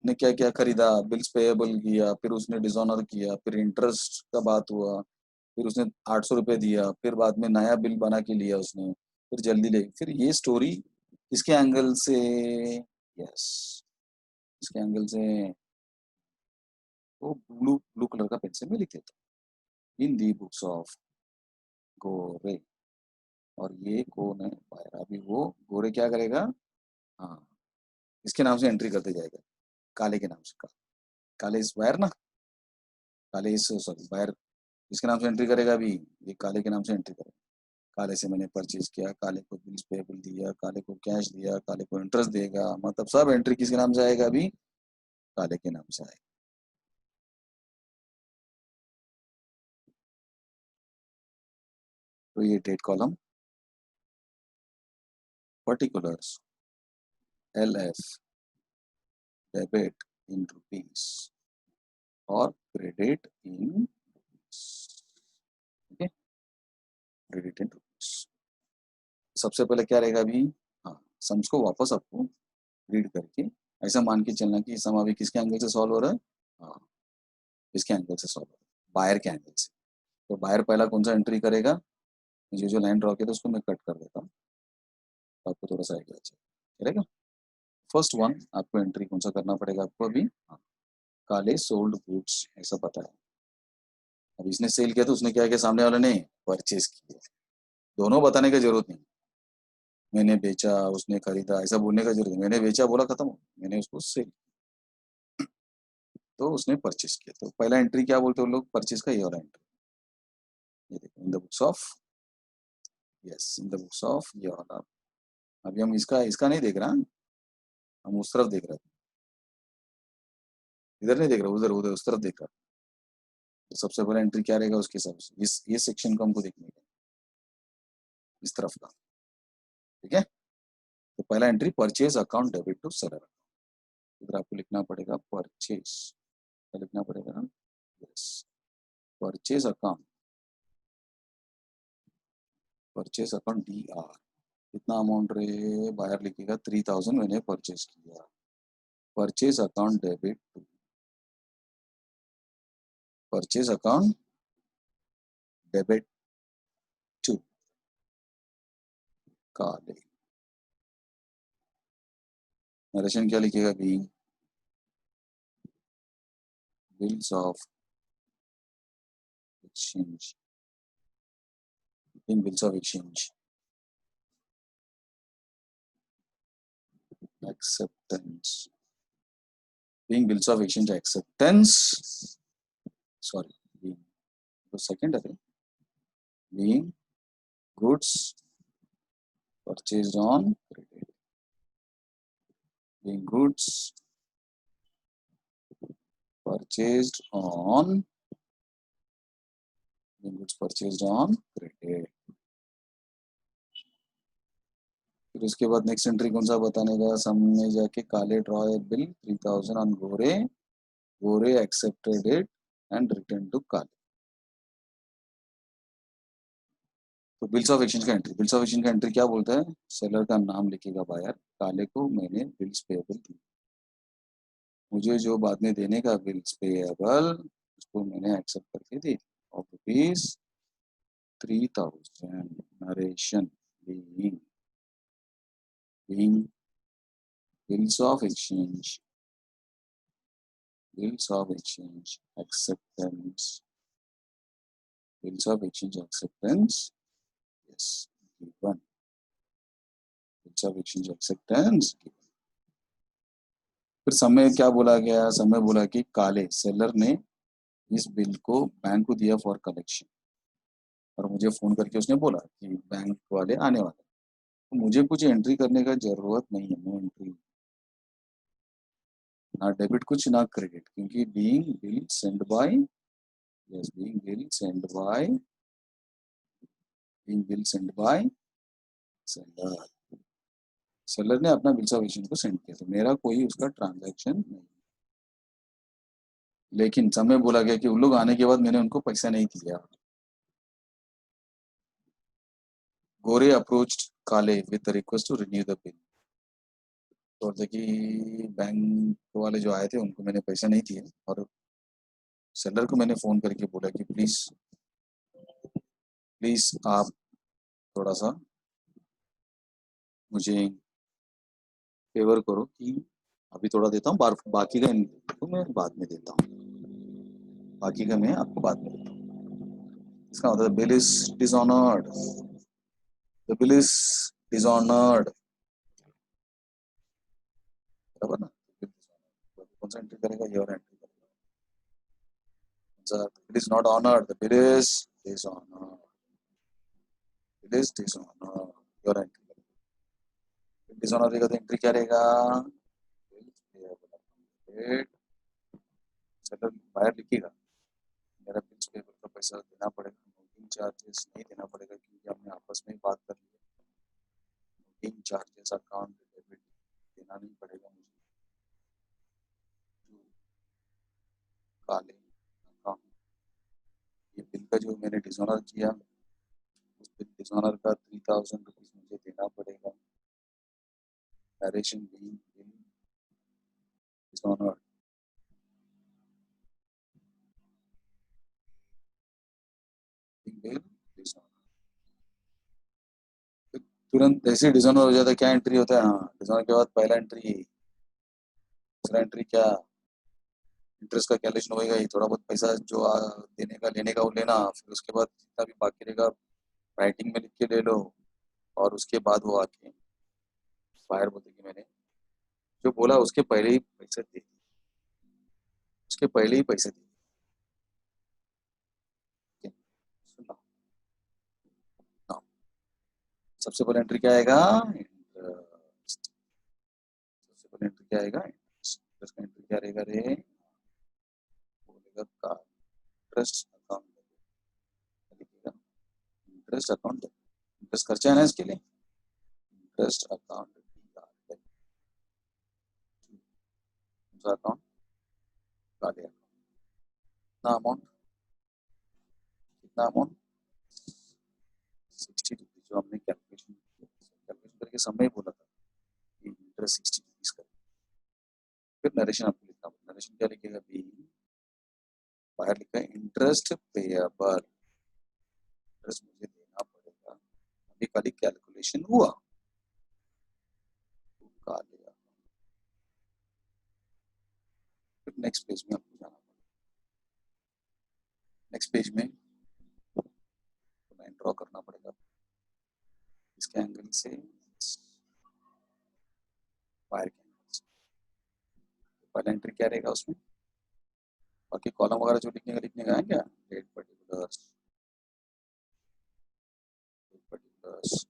ने क्या क्या खरीदा, बिल्स पेएबल किया, फिर उसने डिसऑनर किया, फिर इंटरेस्ट का बात हुआ, फिर उसने 800 रुपये दिया, फिर बाद में नया बिल बना के लिया उसने, फिर जल्दी ले, फिर ये स्टोरी इसके एंगल से, यस इसके एंगल से वो ब्लू ब्लू कलर का पेंसिल में लिख देता इन दी बुक्स ऑफ गोरे। और ये कौन है, बायर। अभी वो गोरे क्या करेगा, हाँ इसके नाम से एंट्री करते जाएगा, काले के नाम से। काले इस बायर ना, काले इस सॉरी बायर इसके नाम से एंट्री करेगा। अभी ये काले के नाम से एंट्री करेगा, काले से मैंने परचेज किया, काले को बिल्स पेबल दिया, काले को कैश दिया, काले को इंटरेस्ट देगा, मतलब सब एंट्री किसके नाम से आएगा, अभी काले के नाम से आएगा। तो ये date column, particulars, LF debit in rupees और क्रेडिट इन रुपीस, ठीक है, क्रेडिट इन रुपीस। सबसे पहले क्या रहेगा अभी, हाँ सम्स को वापस आपको रीड करके ऐसा मान के चलना कि सम अभी किसके एंगल से सॉल्व हो रहा है, हाँ इसके एंगल से सॉल्व हो रहा है, बायर के एंगल से। तो बायर पहला कौन सा एंट्री करेगा, जो लाइन ड्रॉ किया था उसको मैं कट कर देता हूँ, तो आपको थोड़ा सा आइडिया चलेगा। फर्स्ट वन आपको एंट्री कौन सा करना पड़ेगा आपको अभी, हाँ काले सोल्ड गुड्स ऐसा पता है। अब इसने सेल किया तो उसने क्या किया, सामने वाले ने परचेज किया, दोनों बताने की जरूरत नहीं, मैंने बेचा उसने खरीदा ऐसा बोलने का जरूरत नहीं। मैंने बेचा बोला खत्म हो, मैंने उसको सेल, तो उसने परचेज किया। तो पहला एंट्री क्या बोलते हैं लोग, परचेज का ये वाला एंट्री, ये देखो इन the books of, yes in the books of ये वाला। अभी हम इसका इसका नहीं देख रहा, हम उस तरफ देख रहे थे, इधर नहीं देख रहा, उधर उधर उस तरफ देख रहा। तो सबसे पहला एंट्री क्या रहेगा उसके हिसाब से, इस ये सेक्शन को हमको देखने का, इस तरफ का, ठीक है। तो पहला entry purchase account debit to seller, इधर आपको लिखना पड़ेगा परचेज, क्या लिखना पड़ेगा, yes purchase account, purchase account DR, कितना अमाउंट रे, बायर लिखेगा 3000 मैंने परचेज किया, purchase account debit to, purchase account debit to Kale. Narration क्या लिखेगा, being bills of exchange, being bills of exchange acceptance, being bills of exchange acceptance, sorry, being the second है, being goods purchased on credit, being goods purchased on, being goods purchased on credit। फिर उसके बाद next entry कौन सा बताने का, सम में जाके काले draw bill 3000 on Gore, Gore accepted it and return to Kale. तो बिल्स ऑफ एक्सचेंज का एंट्री, बिल्स ऑफ एक्सचेंज का एंट्री क्या बोलता है, सेलर का नाम लिखेगा बायर, काले को मैंने बिल्स पेएबल दी, मुझे जो बाद में देने का बिल्स पेएबल उसको मैंने एक्सेप्ट करके दी, of rupees 3000, narration being bills of exchange, bills of exchange acceptance, bills of exchange acceptance, yes, given, bills of exchange acceptance given। फिर समय क्या बोला गया, समय बोला कि काले सेलर ने इस बिल को बैंक को दिया फॉर कलेक्शन, और मुझे फोन करके उसने बोला कि बैंक वाले आने वाले, तो मुझे कुछ एंट्री करने का जरूरत नहीं है, नो एंट्री, ना डेबिट कुछ ना क्रेडिट, क्योंकि being bill send by, yes being bill send by, being bill send by seller, seller ने अपना बिल्स ऑफ एक्सचेंज को सेंड किया, तो मेरा कोई उसका ट्रांजैक्शन नहीं। लेकिन समय बोला गया कि उन लोग आने के बाद मैंने उनको पैसा नहीं दिया। Gore approached Kale with the request to renew the bill, तो देखिए बैंक वाले जो आए थे उनको मैंने पैसा नहीं दिए, और सेलर को मैंने फोन करके बोला कि प्लीज प्लीज आप थोड़ा सा मुझे फेवर करो कि अभी थोड़ा देता हूँ, बाकी का तो मैं बाद में देता हूँ, बाकी का मैं आपको बाद में देता हूँ। इसका मतलब bill is dishonoured, the bill is dishonoured, बराबर ना, कौन सा एंट्री करेगा, योर एंट्री करेगा, bill is not honoured, the bill is dishonoured, bill is dishonoured, your entry करेगा, डिसऑनर रहेगा तो एंट्री क्या रहेगा, सेलर बाहर लिखेगा मेरा बिल्स पेबल का पैसा देना पड़ेगा, नोटिंग चार्जेस नहीं देना पड़ेगा क्योंकि हमने आपस में बात कर लिया, नोटिंग चार्जेस अकाउंट डेबिट देना नहीं पड़ेगा मुझे, काले अकाउंट, ये बिल का जो मैंने डिसऑनर किया उस बिल डिसऑनर का 3000 रुपीज मुझे देना पड़ेगा, direction bill dishonour, bill dishonour, तुरंत ऐसे डिसऑनर हो जाता है, क्या एंट्री होता है, हाँ डिसऑनर के बाद पहला एंट्री, दूसरा एंट्री क्या, इंटरेस्ट का कैलकुलेशन होएगा, ही थोड़ा बहुत पैसा जो देने का लेने का वो लेना, फिर उसके बाद जितना भी बाकी रहेगा राइटिंग में लिख के ले लो, और उसके बाद वो आके बाहर बोलते कि मैंने जो बोला उसके पहले ही पैसे दे, उसके पहले ही पैसे दे, सुनना ना, सबसे पहले एंट्री क्या आएगा, सबसे पहले एंट्री क्या आएगा, इंटरेस्ट का एंट्री क्या रहेगा रे, बोलेगा का इंटरेस्ट अकाउंट लिखेगा, इंटरेस्ट अकाउंट, इंटरेस्ट खर्चा है ना इसके लिए, इंटरेस्ट अकाउंट अकाउंट काले, कितना अमाउंट, कितना अमाउंट 60 रुपीज जो हमने कैलकुलेशन करके समय बोला था कि इंटरेस्ट 60 रुपीज का। फिर नरेशन आपको लिखना पड़ेगा। नरेशन क्या लिखेगा? बी, बाहर लिखा है इंटरेस्ट पेएबल, इंटरेस्ट मुझे देना पड़ेगा। अभी खाली कैलकुलेशन हुआ, फिर नेक्स्ट पेज में आपको जाना पड़ेगा। नेक्स्ट पेज में लाइन ड्रॉ करना पड़ेगा इसके एंगल से, वायर के एंगल से। पहला एंट्री क्या रहेगा उसमें? बाकी कॉलम वगैरह जो लिखने का है क्या? डेट पर्टिकुलर्स, पर्टिकुलर्स,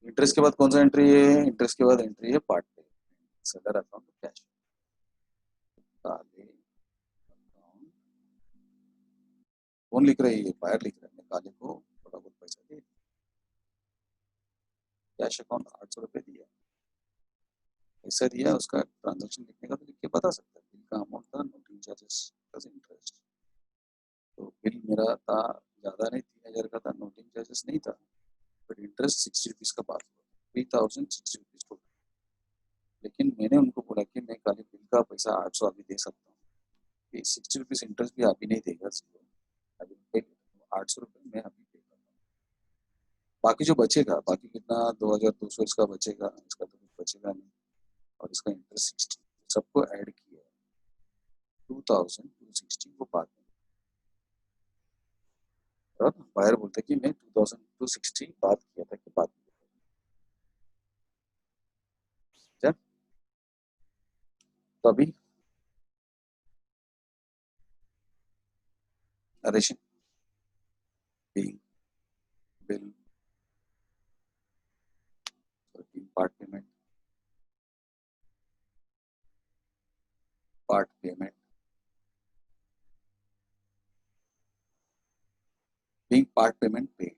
इंटरेस्ट के बाद कौन सा एंट्री है? इंटरेस्ट के बाद एंट्री है पार्ट पे, सदर अकाउंट कैश, काले अकाउंट। कौन लिख रही है? बायर लिख रहा है। काले को थोड़ा बहुत पैसा दे, कैश अकाउंट 800 रुपये दिया, पैसा दिया, उसका ट्रांजेक्शन लिखने का तो लिख के बता सकता है। बिल का अमाउंट था, नोटिंग चार्जेस प्लस इंटरेस्ट। तो बिल मेरा था ज़्यादा नहीं, 3000 का था, नोटिंग चार्जेस नहीं था, बट इंटरेस्ट 60 रुपीज़ का पास हुआ, 3060 रुपीज़ टोटल। लेकिन मैंने उनको बोला कि मैं खाली बिल का पैसा 800 अभी दे सकता हूँ, कि 60 रुपीज़ इंटरेस्ट भी अभी नहीं देगा, अभी 800 रुपये मैं अभी पे करता हूँ। बाकी जो बचेगा, बाकी कितना 2200 इसका बचेगा, इसका तो कुछ बचेगा नहीं, और इसका इंटरेस्ट 60, सबको ऐड किया 2260 वो बाद में। बायर बोलते कि मैं 2260 बात किया था कि बाद में। तो अभी narration, being, bill, being part payment, part payment, being part payment paid.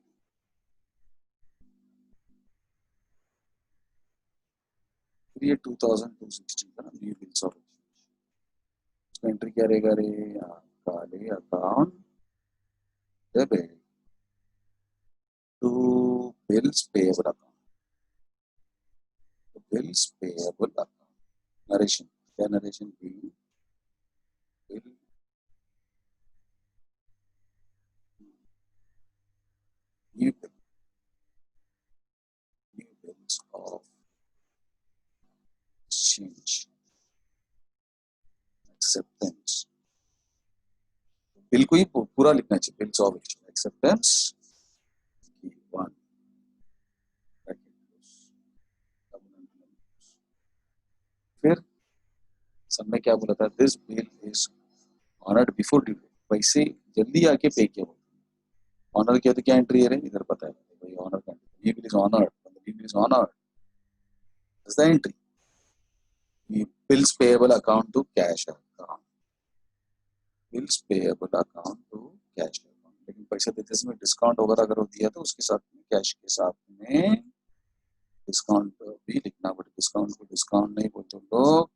फिर ये 2260 का new bills of exchange, entry क्या रहेगा रे? Kale account debit to bills payable account, bills payable account. Narration क्या? Narration bill, bill new bill, new bills of exchange acceptance. Bill को ही पूरा लिखना चाहिए, bills of exchange acceptance one. फिर सब में क्या बोला था? This bill is honoured before due date, पैसे जल्दी आके पे किया। ऑनर किया तो क्या एंट्री है रे? इधर पता है भाई, ऑनर का ये bill is honoured, bill is honoured is the entry. Bills payable account to cash account, bills payable account to cash account. लेकिन पैसा देते समय डिस्काउंट वगैरह अगर वो दिया तो उसके साथ में, कैश के साथ में डिस्काउंट भी लिखना पड़ेगा। डिस्काउंट को डिस्काउंट नहीं बोलते लोग,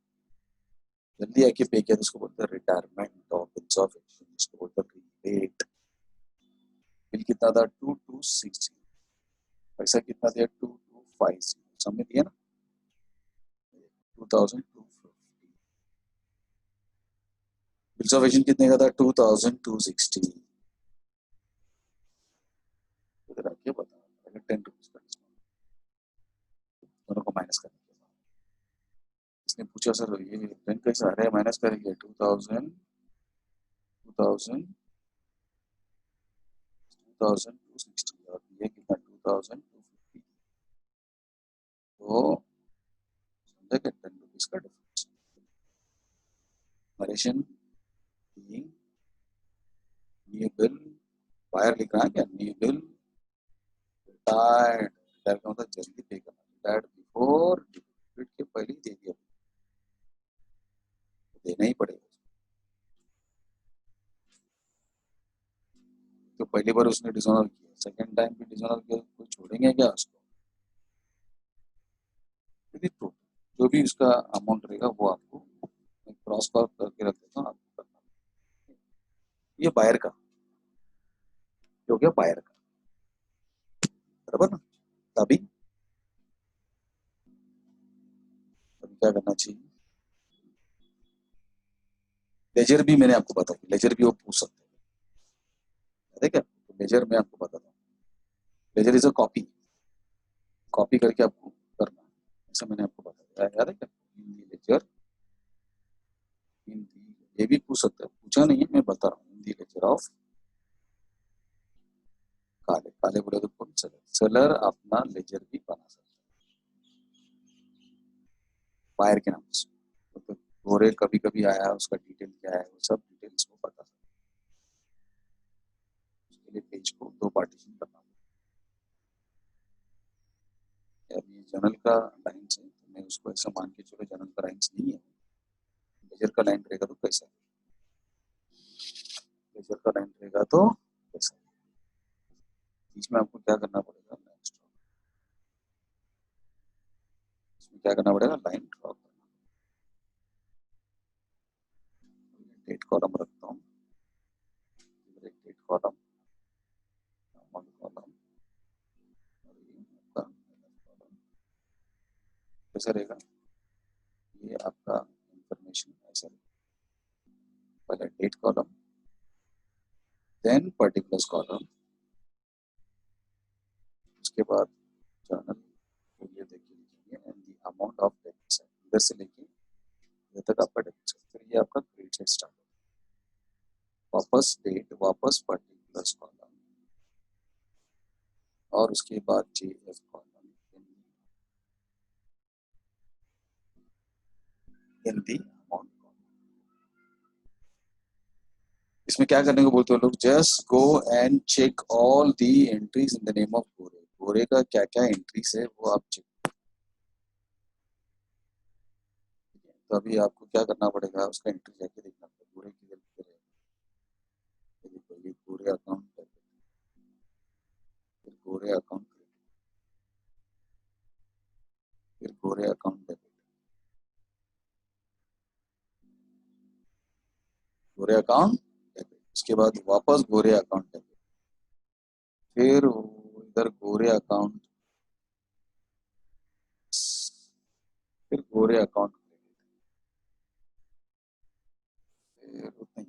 जल्दी आके पे किया तो उसको बोलते हैं retirement of bills of exchange, उसको बोलते हैं रीबेट। बिल कितना था? 2260, पैसा कितना दिया? 2250, समझ दिया ना? 2250। बिल्स ऑफ एक्सचेंज कितने का था? 2260। इधर आके बता, अगर 10 रुपीज का डिस्काउंट दोनों को माइनस करने के बाद इसने पूछा सर ये पेन कैसे आ रहा है? माइनस करेंगे 2000, 2260 और ये कितना 2250, तो समझे कि 10 रुपीज का difference. Narration new bill, buyer लिख रहा है क्या? न्यू बिल रिटायर्ड, रिटायर्ड का मतलब जल्दी पे करना, रिटायर्ड बिफोर डेट के पहले ही दे दिया, देना ही पड़ेगा। तो पहली बार उसने डिसऑनर किया, सेकंड टाइम भी डिसऑनर किया, कोई छोड़ेंगे क्या उसको? तो जो भी उसका अमाउंट रहेगा वो आपको क्रॉस करके रख देता हूँ, आपको करना। ये बायर का हो गया, बायर का, बराबर ना? अभी क्या करना चाहिए? लेजर भी मैंने आपको बताया, लेजर भी वो पूछ सकते हैं, ठीक है? तो लेजर मैं आपको बताता हूँ, ledger is a copy, copy करके आपको करना, ऐसा मैंने आपको बताया, याद है क्या? लेजर ये भी पूछ सकते हैं, पूछा नहीं है, मैं बता रहा हूँ। इन दी लेजर ऑफ काले, काले बोले तो कौन? सेलर, सेलर अपना लेजर भी बना सकता है बायर के नाम से। तो गोरे कभी कभी आया, उसका डिटेल क्या है, वो सब डिटेल्स को पता सकता है। उसके लिए पेज को दो पार्टीशन करना है। अब ये जनरल का लाइन्स है, तो मैं उसको ऐसा मान के चलो जनरल का लाइन्स नहीं है, लेजर का लाइन रहेगा तो कैसा, लेजर का लाइन रहेगा तो कैसा, बीच में आपको क्या करना पड़ेगा? नेक्स्ट इसमें क्या करना पड़ेगा? लाइन ड्रॉ करना। डेट कॉलम रखता हूँ, डेट कॉलम, कॉलम, कैसा रहेगा? ये आपका इंफॉर्मेशन ऐसा, पहले date column, then particulars column, उसके बाद जर्नल, तो ये देखिए लिखेंगे and the amount of debits, इधर से लेके इधर तक आपका डेबिट्स, फिर ये आपका क्रेडिट से स्टार्ट होगा, वापस डेट, वापस पर्टिकुलर्स कॉलम, और उसके बाद JF column, in the amount. इसमें क्या करने को बोलते हो लोग? Just go and check all the entries in the name of Gore, Gore का क्या क्या एंट्रीज है वो आप चेक। तो अभी आपको क्या करना पड़ेगा? उसका एंट्री जाके देखना पड़ेगा, गोरे की गलती है, देखो ये गोरे अकाउंट है, फिर गोरे अकाउंट, फिर गोरे अकाउंट डेबिट, गोरे अकाउंट डेबिट, उसके बाद वापस गोरे अकाउंट डेबिट, फिर इधर गोरे अकाउंट, फिर गोरे अकाउंट, फिर उतनी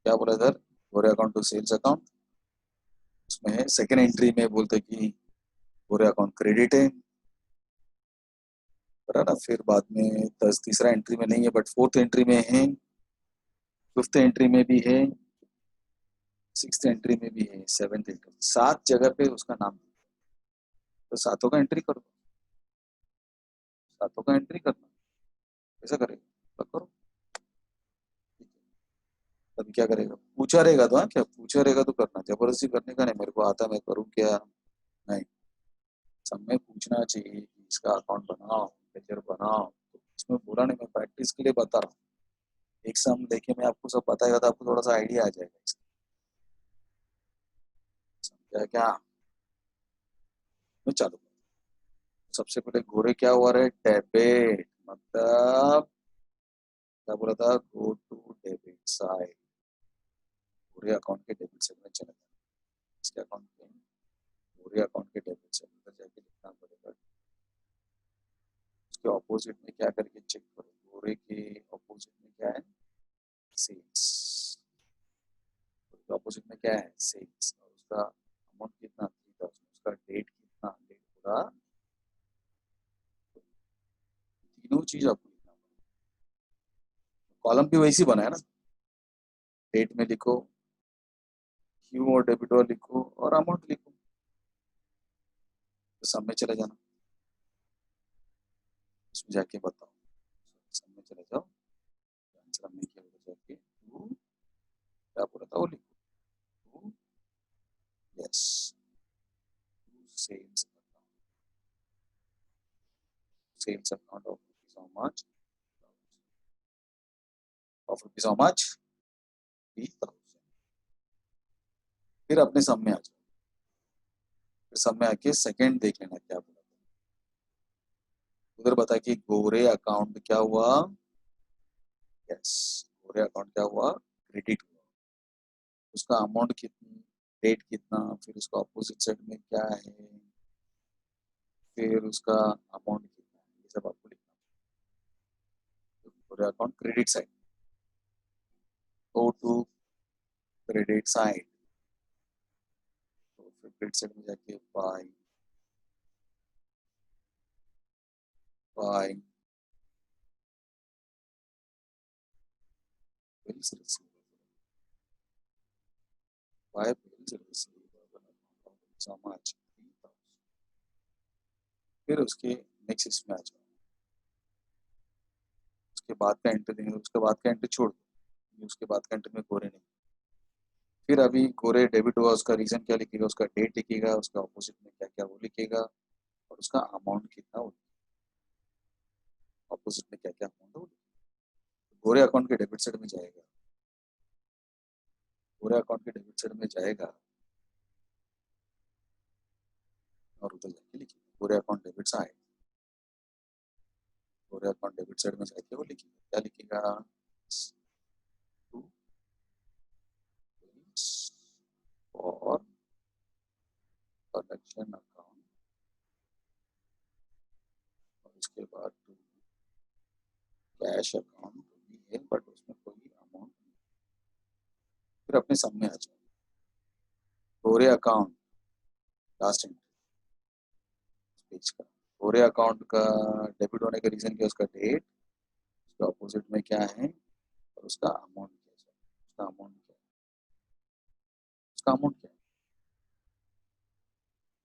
क्या बोला इधर? गोरे अकाउंट टू सेल्स अकाउंट, उसमें है सेकेंड एंट्री में बोलते कि गोरे अकाउंट क्रेडिट है, ना? फिर बाद में तीसरा एंट्री में नहीं है बट फोर्थ एंट्री में है, फिफ्थ एंट्री में भी है, सिक्स्थ एंट्री में भी है, सेवेंथ एंट्री, 7 जगह पे उसका नाम, तो सातों का एंट्री करो, सातों का एंट्री करना, ऐसा करेगा, तो करो। अभी क्या करेगा? पूछा रहेगा तो, हाँ क्या पूछा रहेगा तो करना, जबरदस्ती करने का नहीं, मेरे को आता मैं करूँ क्या, नहीं। सब में पूछना चाहिए कि इसका अकाउंट बनाओ, लेजर बनाओ, तो इसमें बुरा नहीं, मैं प्रैक्टिस के लिए बता रहा हूँ, एक सम देखे मैं आपको सब बताएगा तो आपको थोड़ा सा आइडिया आ जाएगा इसका, समझा क्या? मैं चालू, सबसे पहले गोरे क्या हुआ रहे? डेबिट, मतलब क्या बोला था? गो to debit side, Gore account के डेबिट साइड में चला जाना, इसके अकाउंट पे गोरे अकाउंट के डेबिट साइड में जाके लिखना पड़ेगा, उसके ऑपोजिट में क्या करके चेक करो, गोरे के ऑपोजिट में क्या है? सेल्स, ऑपोजिट में क्या है? सेल्स, और उसका अमाउंट कितना? 3000, उसका डेट कितना? डेट पूरा, तीनों चीज आपको लिखना पड़ेगा, कॉलम भी वैसी बना है ना, डेट में लिखो, क्यू और डेबिट और लिखो, और अमाउंट लिखो, तो सब में चले जाना, उसमें जाके बताओ, सब में चले जाओ, आंसर हमने किया होगा जाके टू, क्या बोला था वो लिखो, to, yes, sales, sales account of rupees how much, of rupees how much, 30,000, फिर अपने सम में आ जाओ, फिर सम में आके सेकंड देख लेना क्या बोला। उधर बता कि गोरे अकाउंट क्या हुआ, यस गोरे अकाउंट क्या हुआ, क्रेडिट हुआ। उसका अमाउंट कितना, डेट कितना, फिर उसका ऑपोजिट साइड में क्या है, फिर उसका अमाउंट कितना है, ये सब आपको लिखना। तो Gore account credit side, go to credit side, तो फिर क्रेडिट साइड में जाके by by bills receivable, by bills receivable समाज, फिर उसके नेक्स्ट इसमें आ जाओ, उसके बाद का एंट्री देंगे, उसके बाद का एंट्री छोड़ दो, उसके बाद का एंट्री में गोरे नहीं। फिर अभी गोरे डेबिट हुआ, उसका रीजन क्या लिखेगा, उसका डेट लिखेगा, उसका ऑपोजिट में क्या क्या वो लिखेगा, और उसका अमाउंट कितना वो, ऑपोजिट में क्या क्या अमाउंट वो गोरे अकाउंट के डेबिट साइड में जाएगा, गोरे अकाउंट के डेबिट साइड में जाएगा और उधर जाके लिखेगा गोरे अकाउंट डेबिट साइड, गोरे अकाउंट डेबिट साइड में जाके वो लिखेगा क्या लिखेगा, और कलेक्शन अकाउंट, और उसके बाद कैश अकाउंट भी है बट उसमें कोई अमाउंट नहीं। फिर अपने सामने आ जाओ, गोरे अकाउंट लास्ट एंट्री पेज का, गोरे अकाउंट का डेबिट होने का रीजन क्या है, उसका डेट, उसका अपोजिट में क्या है, और उसका अमाउंट क्या है, उसका अमाउंट क्या है, उसका अमाउंट क्या है,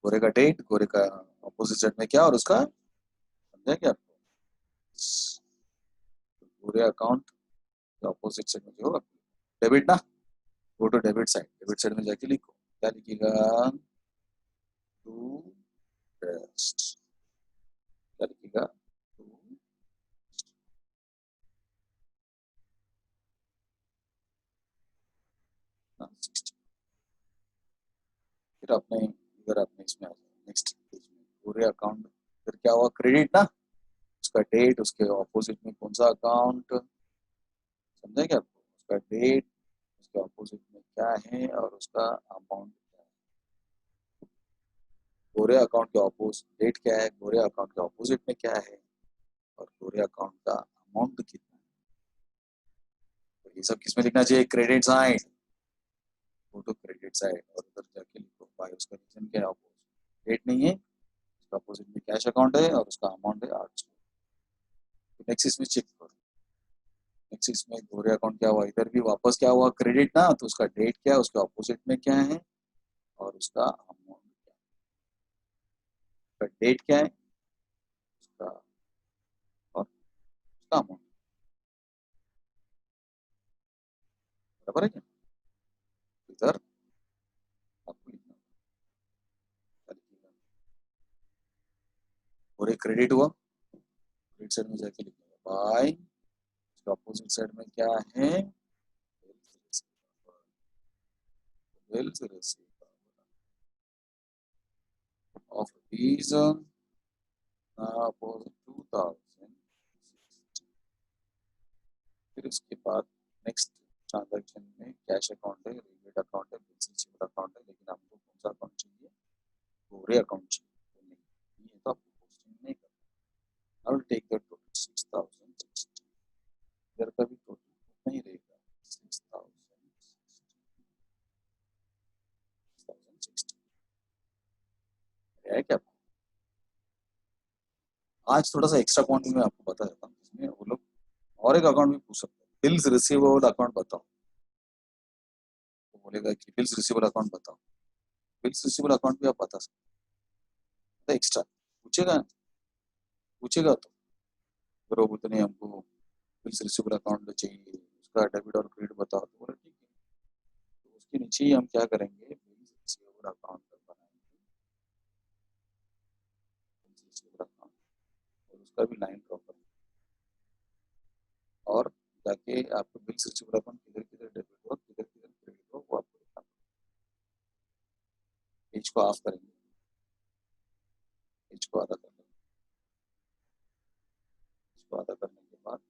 गोरे का डेट, गोरे का अपोजिट साइड में क्या, और उसका, समझा क्या आपको, गोरे अकाउंट के अपोजिट साइड में जो होगा डेबिट ना, go to debit side, debit side में जाके लिखो क्या लिखेगा, टू टेस्ट, क्या लिखेगा, टू 60। फिर अपने इधर अपने इसमें आ जाए नेक्स्ट पेज में, पूरे अकाउंट फिर क्या हुआ, क्रेडिट ना, उसका डेट, उसके ऑपोजिट में कौन सा अकाउंट, समझे क्या आपको, उसका डेट, उसके ऑपोजिट में क्या है, और उसका अमाउंट क्या है, गोरे अकाउंट के ऑपोजिट डेट क्या है, गोरे अकाउंट के ऑपोजिट में क्या है, और गोरे अकाउंट का अमाउंट कितना है। तो ये सब किसमें लिखना चाहिए, credit side, go to credit side, और उधर जाके लिखो बाय, उसका रीजन क्या है, ऑपोजिट डेट नहीं है, उसका अपोजिट में कैश अकाउंट है, और उसका अमाउंट है 800। नेक्स्ट इसमें चेक करो, नेक्स्ट इसमें गोरे अकाउंट क्या हुआ, इधर भी वापस क्या हुआ, क्रेडिट ना, तो उसका डेट क्या है, उसके अपोजिट में क्या है, और उसका अमाउंट क्या है, उसका डेट क्या है, उसका, और उसका अमाउंट, बराबर है क्या, इधर आपको लिखना है, गोरे क्रेडिट हुआ, क्रेडिट साइड में जाके लिखना बाय, उसका अपोजिट साइड में क्या है, बिल्स रिसीवेबल of rupees 2000। फिर उसके बाद नेक्स्ट ट्रांजैक्शन में कैश अकाउंट है, रीबेट अकाउंट है, बिल्स रिसीवेबल अकाउंट है, लेकिन हमको कौन सा अकाउंट चाहिए, गोरे अकाउंट चाहिए, तो नहीं ये तो आपको पोस्टिंग नहीं करना। I will take the total 6060, इधर का भी टोटल नहीं रहेगा, 6060 है क्या। आज थोड़ा सा एक्स्ट्रा पॉइंट में आपको बता देता हूँ, इसमें वो लोग और एक अकाउंट भी पूछ सकते हैं, बिल्स रिसीवेबल अकाउंट बताओ, तो बोलेगा कि बिल्स रिसीवेबल अकाउंट बताओ, बिल्स रिसीवेबल अकाउंट भी आप बता सकते हैं, एक्स्ट्रा पूछेगा, पूछेगा तो अगर वो बोलते नहीं हमको बिल्स रिसीवेबल अकाउंट चाहिए, उसका डेबिट और क्रेडिट बताओ, तो बोला ठीक है, तो उसके नीचे ही हम क्या करेंगे, बिल्स रिसीवेबल अकाउंट बनाएंगे, बिल्स रिसीवेबल अकाउंट, और उसका भी लाइन ड्रॉ करेंगे, और जाके आपको बिल्स रिसीवेबल अकाउंट किधर किधर डेबिट हो, किधर किधर क्रेडिट हो, वो आपको लिखना पेज को ऑफ करेंगे, पेज को आधा कर लेंगे, पेज को आधा करने के बाद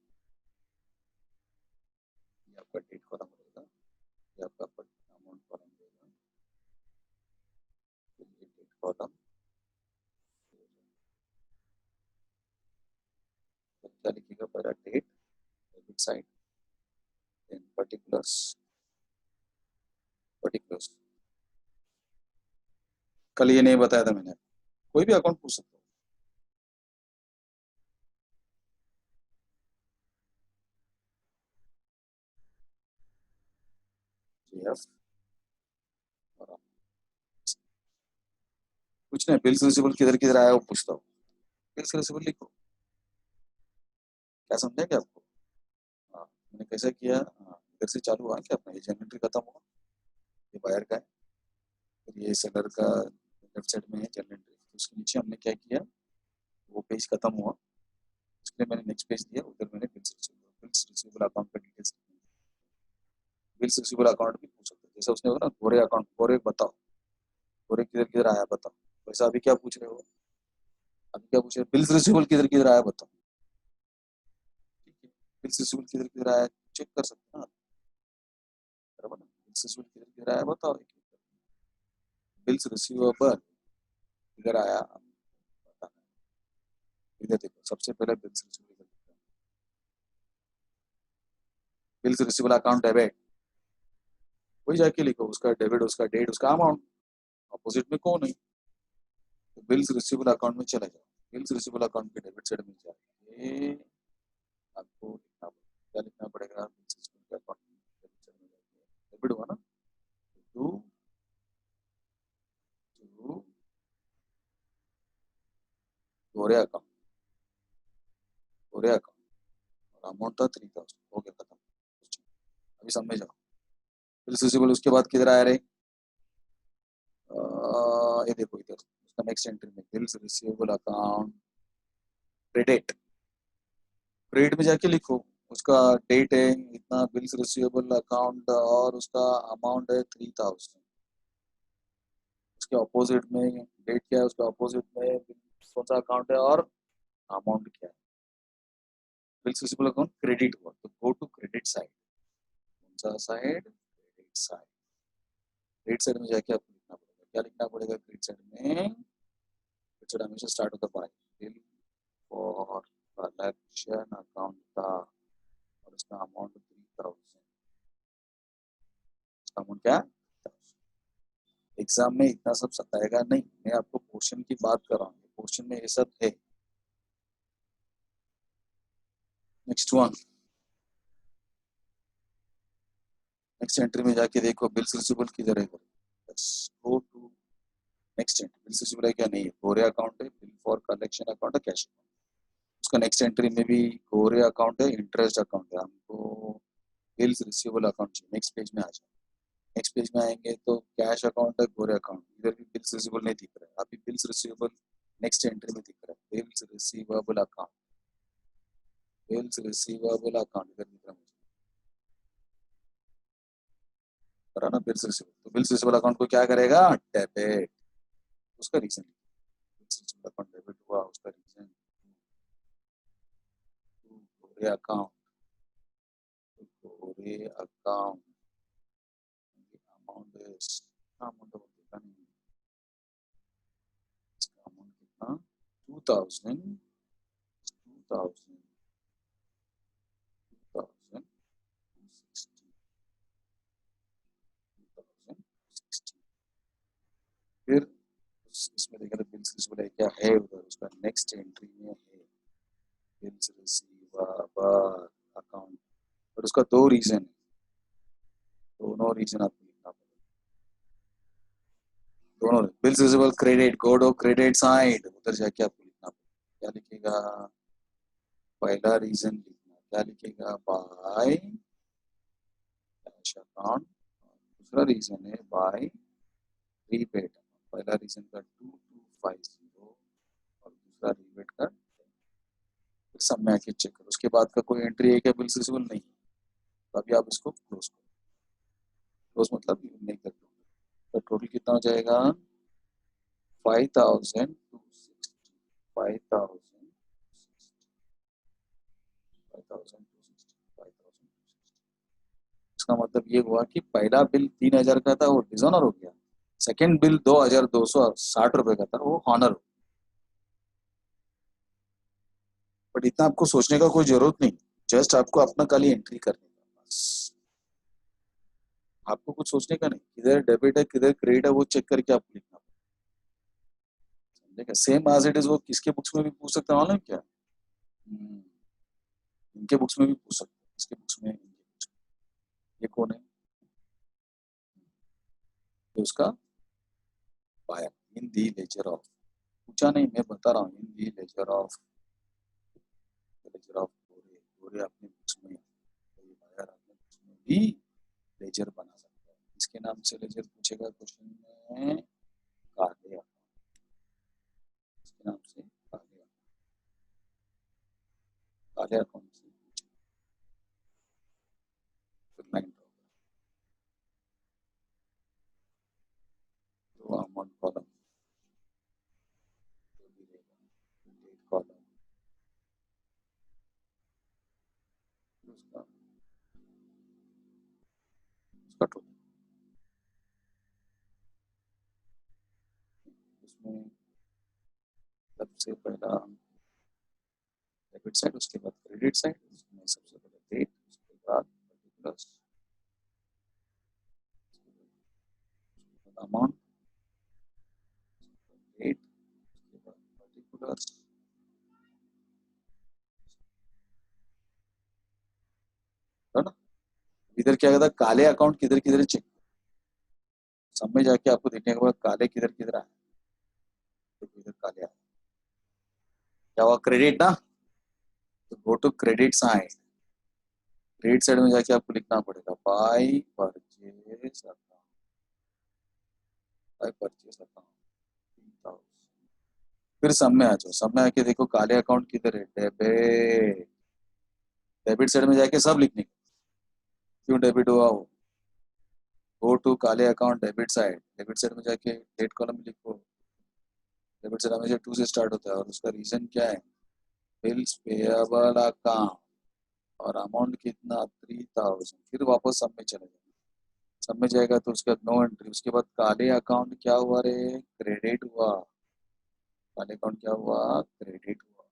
ये आपका डेट कॉलम रहेगा, ये आपका अमाउंट कॉलम रहेगा, ये डेट कॉलम क्या लिखिएगा, पहला date, debit side, then particulars, particulars. कल ये नहीं बताया था मैंने, कोई भी अकाउंट पूछ सकते हो। कुछ नहीं, बिल्स रिसीवेबल किधर किधर आया वो पूछता हूँ, बिल्स रिसीवेबल लिखो। क्या समझा क्या आपको? हाँ, मैंने कैसे किया, इधर से चालू हुआ क्या अपना, ये जनरेटरी खत्म हुआ, ये बायर का है, फिर ये सेलर का लेफ्ट साइड में है जनरेटरी, उसके नीचे हमने क्या किया, वो पेज खत्म हुआ, उसके लिए मैंने नेक्स्ट पेज दिया, उधर मैंने बिल्स रिसीवेबल अकाउंट का डिटेल्स, बिल्स रिसीवेबल अकाउंट भी पूछ सकते, जैसे उसने बोला ना गोरे अकाउंट, गोरे बताओ, गोरे किधर किधर आया बताओ, वैसा अभी क्या पूछ रहे हो, अभी क्या पूछ रहे हो, बिल्स रिसीवेबल किधर किधर आया बताओ, ठीक है, बिल्स रिसीवेबल किधर किधर आया चेक कर सकते हैं ना, बराबर ना, बिल्स रिसीवेबल किधर किधर आया बताओ, बिल्स रिसीवेबल किधर आया बताना, इधर देखो सबसे पहले bills receivable, bills receivable account debit, वही जाके लिखो, उसका डेबिट, उसका डेट, उसका अमाउंट, अपोजिट में कौन है, तो बिल्स रिसीवेबल अकाउंट में चला जाओ, बिल्स रिसीवेबल अकाउंट के डेबिट साइड में जाके आपको लिखना पड़ेगा, क्या लिखना पड़ेगा, बिल्स रिसीवेबल अकाउंट में डेबिट साइड में जाके, डेबिट हुआ ना, to to Gore account, Gore account, और अमाउंट था 3000, हो गया खत्म। अभी समझ जाओ, बिल्स रिसीवेबल उसके बाद किधर आया रे, ये देखो इधर उसका नेक्स्ट एंट्री में bills receivable account credit, credit में जाके लिखो, उसका डेट है इतना, बिल्स रिसीवेबल अकाउंट और उसका अमाउंट है 3000, उसके अपोजिट में डेट क्या है, उसका अपोजिट में कौन सा अकाउंट है और अमाउंट क्या है, बिल्स रिसीवेबल अकाउंट क्रेडिट हुआ, तो गो टू क्रेडिट साइड, कौन सा side, credit side, credit side में जाके आपको लिखना पड़ेगा, क्या लिखना पड़ेगा क्रेडिट साइड में, क्रेडिट साइड हमेशा स्टार्ट होता है by, bill for collection account का, और उसका अमाउंट 3000, उसका अमाउंट क्या, एग्जाम में इतना सब सताएगा नहीं, मैं आपको क्वेश्चन की बात कर रहा हूँ, क्वेश्चन में ये सब है। नेक्स्ट वन, नेक्स्ट एंट्री में जाके देखो बिल्स रिसीवेबल किधर है, go to next entry, bills receivable है क्या, नहीं है, गोरे अकाउंट है, बिल फॉर कलेक्शन अकाउंट है, कैश अकाउंट, उसका नेक्स्ट एंट्री में भी गोरे अकाउंट है, इंटरेस्ट अकाउंट है, हमको बिल्स रिसीवेबल अकाउंट चाहिए, नेक्स्ट पेज में आ जाए, नेक्स्ट पेज में आएंगे तो कैश अकाउंट है, गोरे अकाउंट, इधर भी बिल्स रिसीवेबल नहीं दिख रहा है, अभी बिल्स रिसीवेबल नेक्स्ट एंट्री में दिख रहा है, bills receivable account, bills receivable account इधर दिख रहा है मुझे, ना बिल्स रिसीवेबल, तो बिल्स रिसीवेबल अकाउंट को क्या करेगा, डेबिट, उसका reason, bills receivable account debit हुआ, उसका reason Gore account, Gore account, amount is, amount देखा नहीं, इसका अमाउंट कितना, 2000, 2000, 2060, 2060, फिर इसमें देखा तो बिल्स रिसीवेबल क्या है उधर, उसका नेक्स्ट एंट्री में है बिल्स रिसीवेबल अकाउंट, और उसका दो रीजन है, दोनों रीजन आपको लिखना पड़ेगा, दोनों bills receivable credit, go to credit side, उधर जाके आपको लिखना पड़ेगा, क्या लिखेगा, पहला रीजन लिखना, क्या लिखेगा, बाय कैश अकाउंट, दूसरा रीजन है बाय रीपेड, पहला रीजन का 2250 और दूसरा रीपेड का, फिर सब में आके चेक करो, उसके बाद का कोई एंट्री है क्या बिल्स रिसीवेबल, नहीं, तो अभी आप इसको क्लोज करो, क्लोज मतलब नहीं कर दो, तो टोटल कितना हो जाएगा, 5,000 इसका मतलब ये हुआ कि पहला बिल 3,000 का था, वो डिसऑनर हो गया। सेकंड बिल 2,260 रुपए का था, वो ऑनर हो। बट इतना आपको सोचने का कोई जरूरत नहीं, जस्ट आपको अपना खाली एंट्री करने का बस। आपको कुछ सोचने का नहीं, किधर डेबिट है किधर क्रेडिट है वो चेक करके आपको लिखना। समझेगा? सेम एज इट इज वो किसके बुक्स में भी पूछ सकते हैं, मालूम है क्या? इनके बुक्स में भी पूछ सकते हैं, इसके बुक्स में, इनके बुक्स में। ये कौन है? ये उसका buyer in the ledger of. पूछा नहीं, मैं बता रहा हूँ, इन दी लेजर ऑफ गोरे। गोरे अपने बुक्स में, बायर अपने बुक्स में भी लेजर बना सकता है। इसके नाम से लेजर पूछेगा क्वेश्चन में, काले। इसके नाम से काले अकाउंट से तो अमाउंट कॉलम कॉलम उसका टोटल। उसमें सबसे पहला डेबिट साइड, उसके बाद क्रेडिट साइड, उसमें सबसे पहले डेट, उसके बाद पर्टिकुलर्स, अमाउंट, डेट, उसके बाद पर्टिकुलर्स। है ना? इधर क्या कहता है, काले अकाउंट किधर किधर चेक, सब में जाके आपको देखने के बाद काले किधर किधर आए, तो इधर काले आए। क्या हुआ, क्रेडिट ना, तो go to credit side. Credit side में जाके आपको लिखना पड़ेगा by purchase account, by purchase account. फिर सब में आ जाओ, सब में आके देखो काले अकाउंट किधर है, डेबिट। डेबिट साइड में जाके सब लिखने, क्यों डेबिट हुआ वो, गो टू काले account debit side. Debit side में जाके डेट कॉलम में लिखो। डेबिट साइड हमेशा 2 से स्टार्ट होता है, और उसका रीजन क्या है, बिल्स पेएबल अकाउंट, और अमाउंट कितना 3,000। फिर वापस सब में चले जाए, सब में जाएगा तो उसके बाद नो एंट्री। उसके बाद काले अकाउंट क्या हुआ रे, क्रेडिट हुआ। काले अकाउंट क्या हुआ, क्रेडिट हुआ।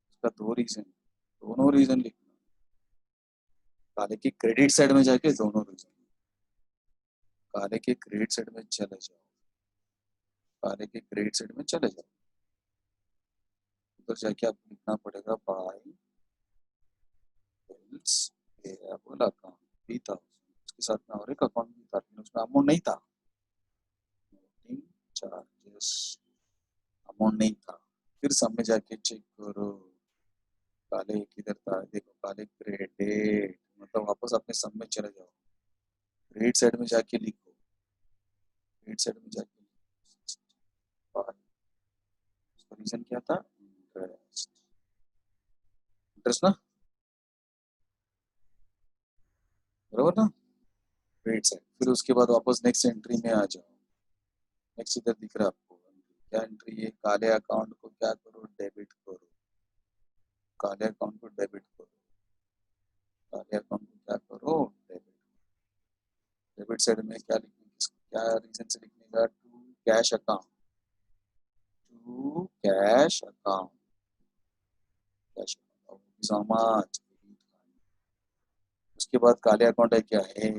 उसका दो रीजन, दोनों रीजन लिखना। काले की क्रेडिट साइड में जाके दोनों रीजन, काले के क्रेडिट साइड में चले जाओ, काले के क्रेडिट साइड में चले जाओ, उधर जाके आपको लिखना पड़ेगा बाय बिल्स पेएबल अकाउंट 3,000। उसके साथ में और एक अकाउंट भी था, लेकिन उसमें अमाउंट नहीं था, चार्जेस, अमाउंट नहीं था। फिर सब में जाके चेक करो, काले किधर था, देखो काले क्रेडिट, मतलब वापस अपने सब में चले जाओ, क्रेडिट साइड में जाके लिखो, क्रेडिट साइड में जाके उसका रीजन क्या था, इंटरेस्ट। इंटरेस्ट ना, बराबर ना, क्रेडिट साइड। फिर उसके बाद वापस नेक्स्ट एंट्री में आ जाओ। नेक्स्ट इधर दिख रहा है आपको क्या एंट्री है, काले अकाउंट को क्या करो, डेबिट करो। काले अकाउंट को डेबिट करो, काले अकाउंट को क्या करो, डेबिट। डेबिट साइड में क्या लिखने, क्या रीजन से लिखने का, to cash account, to cash account, cash account. उसके बाद काले अकाउंट है क्या है,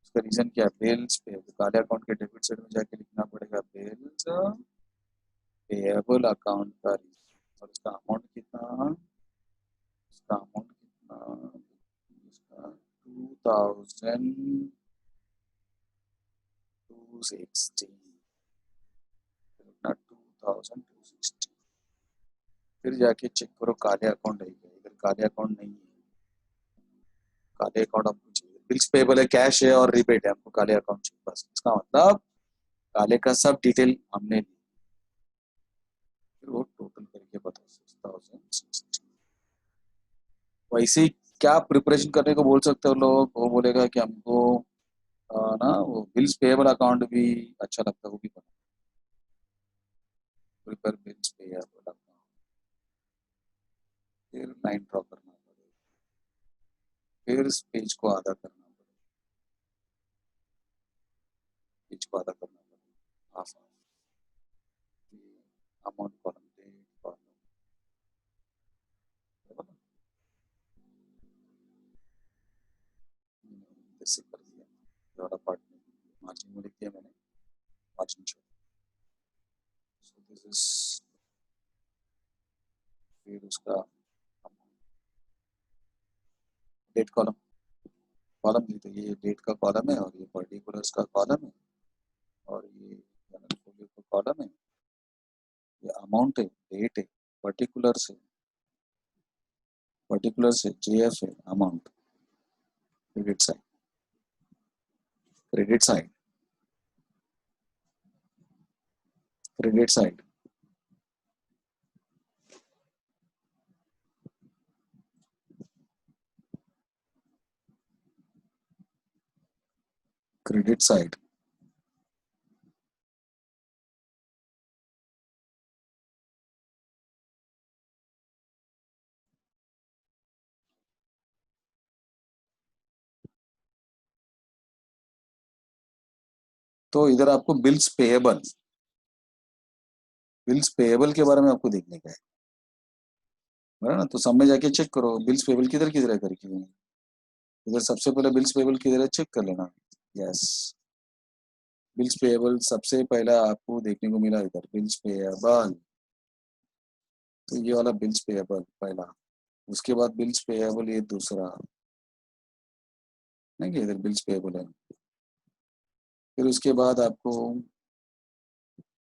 उसका रीजन क्या है, बिल्स पे। तो काले अकाउंट के डेबिट साइड में जाके लिखना पड़ेगा बिल्स पेएबल अकाउंट का रीजन, और उसका अमाउंट कितना, उसका अमाउंट कितना, उसका 2,260, 2,260। फिर जाके चेक करो काले अकाउंट है क्या, इधर काले अकाउंट नहीं है। काले अकाउंट आपको चाहिए, बिल्स पेबल है, कैश है और रीपेड है, आपको काले अकाउंट चाहिए बस। इसका मतलब काले का सब डिटेल हमने ली, फिर वो टोटल करके बताओ 6,060। वैसे ही क्या प्रिपरेशन करने को बोल सकते हो लोग, वो बोलेगा कि हमको ना वो बिल्स पेबल अकाउंट भी अच्छा लगता है, वो भी बना। प्रिपेयर बिल्स पेएबल अकाउंट, फिर लाइन ड्रॉ करना पड़ेगा, फिर इस पेज को आधा करना पड़ेगा, पेज को आधा करना पड़ेगा, half amount column, date column, जैसे कर दिया ये वाला पार्ट में मार्जिन में लिख दिया मैंने, margin show, so this is, फिर उसका डेट कॉलम, कॉलम नहीं तो ये डेट का कॉलम है और ये पर्टिकुलर्स का कॉलम है और ये जनरल का कॉलम है, ये अमाउंट है, डेट है, पर्टिकुलर्स है, जेएफ है, amount, credit side, credit side, credit side, credit side, तो इधर आपको बिल्स पेएबल, बिल्स पेएबल के बारे में आपको देखने का है ना, तो सब में जाके चेक करो बिल्स पेएबल किधर किधर है करके, इधर सबसे पहले बिल्स पेएबल किधर है चेक कर लेना, यस, बिल्स पेएबल सबसे पहला आपको देखने को मिला इधर, बिल्स पेएबल, तो ये वाला बिल्स पेएबल पहला, उसके बाद बिल्स पेएबल ये दूसरा, नहीं इधर बिल्स पेएबल है, फिर उसके बाद आपको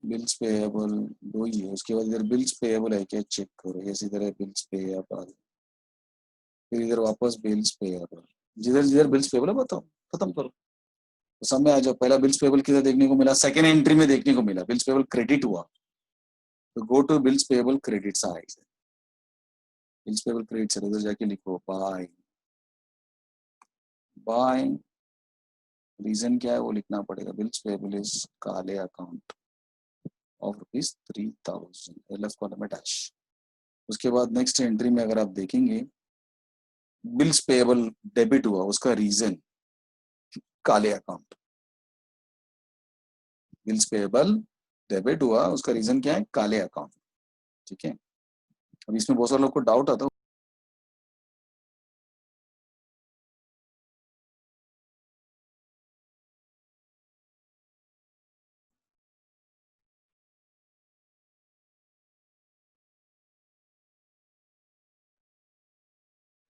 बिल्स पेएबल दो ही है, उसके बाद इधर बिल्स पेएबल है क्या चेक करो, यस इधर है बिल्स पेएबल, फिर इधर वापस बिल्स पेएबल, जिधर जिधर बिल्स पेएबल है बताओ, खत्म करो, तो सब में आ जाओ, पहला बिल्स पेएबल किधर देखने को मिला, सेकंड एंट्री में देखने को मिला, बिल्स पेएबल क्रेडिट हुआ, तो go to bills payable credit side, bills payable credit side उधर जाके लिखो बाय, बाय, रीजन क्या है वो लिखना पड़ेगा, बिल्स पेएबल इज काले अकाउंट ऑफ ₹3000, एलएफ कॉलम में डैश, उसके बाद नेक्स्ट एंट्री में अगर आप देखेंगे बिल्स पेएबल डेबिट हुआ, उसका रीजन काले अकाउंट, बिल्स पेएबल डेबिट हुआ, उसका रीजन क्या है, काले अकाउंट, ठीक है। अब इसमें बहुत सारे लोग को डाउट आता है,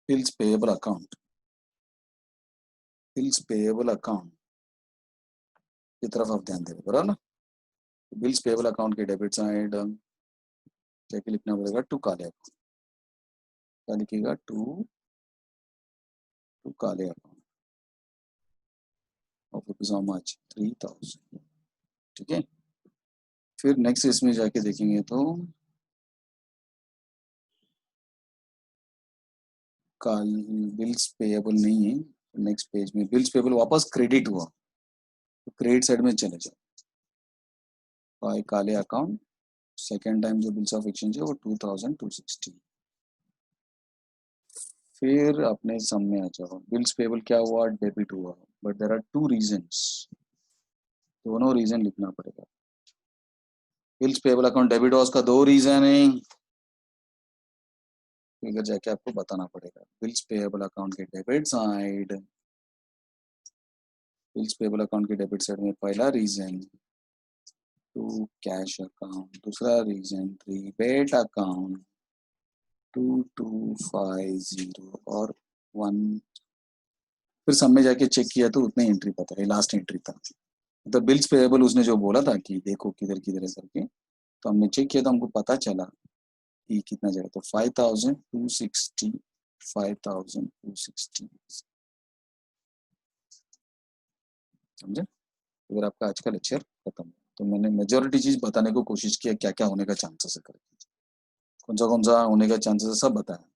bills payable account, bills payable account की तरफ आप ध्यान दें, बराबर ना, बिल्स पेएबल अकाउंट के डेबिट साइड क्या लिखना पड़ेगा, टू काले अकाउंट, क्या लिखिएगा, टू काले account of rupees how much, 3000, ठीक है। फिर नेक्स्ट इसमें जाके देखेंगे तो काल बिल्स पेएबल नहीं है, नेक्स्ट पेज में बिल्स पेएबल वापस क्रेडिट हुआ, तो क्रेडिट साइड में चले जाओ, बाय काले अकाउंट, सेकेंड टाइम जो बिल्स ऑफ एक्सचेंज है वो 2260, फिर अपने सम में आ जाओ, बिल्स पेएबल क्या हुआ, डेबिट हुआ, but there are two reasons, दोनों रीजन लिखना पड़ेगा, बिल्स पेएबल अकाउंट डेबिट हुआ उसका दो रीजन है, इधर जाके आपको बताना पड़ेगा, बिल्स पेएबल अकाउंट के debit side, bills payable account के डेबिट साइड में पहला रीजन टू कैश अकाउंट, दूसरा रीजन प्रीपेड अकाउंट 2250 और 1, फिर सब में जाके चेक किया तो उतने एंट्री पता है, लास्ट एंट्री था, तो बिल्स पेएबल उसने जो बोला था कि देखो किधर किधर है करके, तो हमने चेक किया तो हमको पता चला कि कितना जाएगा, तो 5260, 5260, समझे, अगर आपका आज का लेक्चर खत्म, तो मैंने मेजोरिटी चीज बताने को कोशिश किया, क्या क्या होने का चांसेस है करके, कौन सा होने का चांसेस है सब बताया,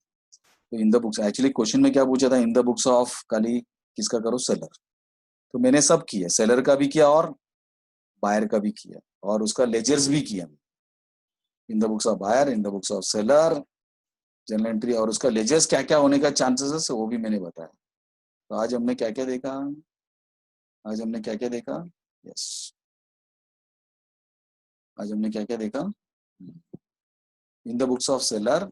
तो in the books, actually question में क्या पूछा था, इन द बुक्स ऑफ खाली किसका करो, सेलर, तो मैंने सब किया, सेलर का भी किया और बायर का भी किया और उसका लेजर्स भी किया, in the books of buyer, in the books of seller, journal entry, और उसका लेजर्स क्या क्या होने का चांसेस है वो भी मैंने बताया। तो आज हमने क्या क्या देखा, आज हमने क्या क्या देखा, यस, आज हमने क्या क्या देखा, इन द बुक्स ऑफ सेलर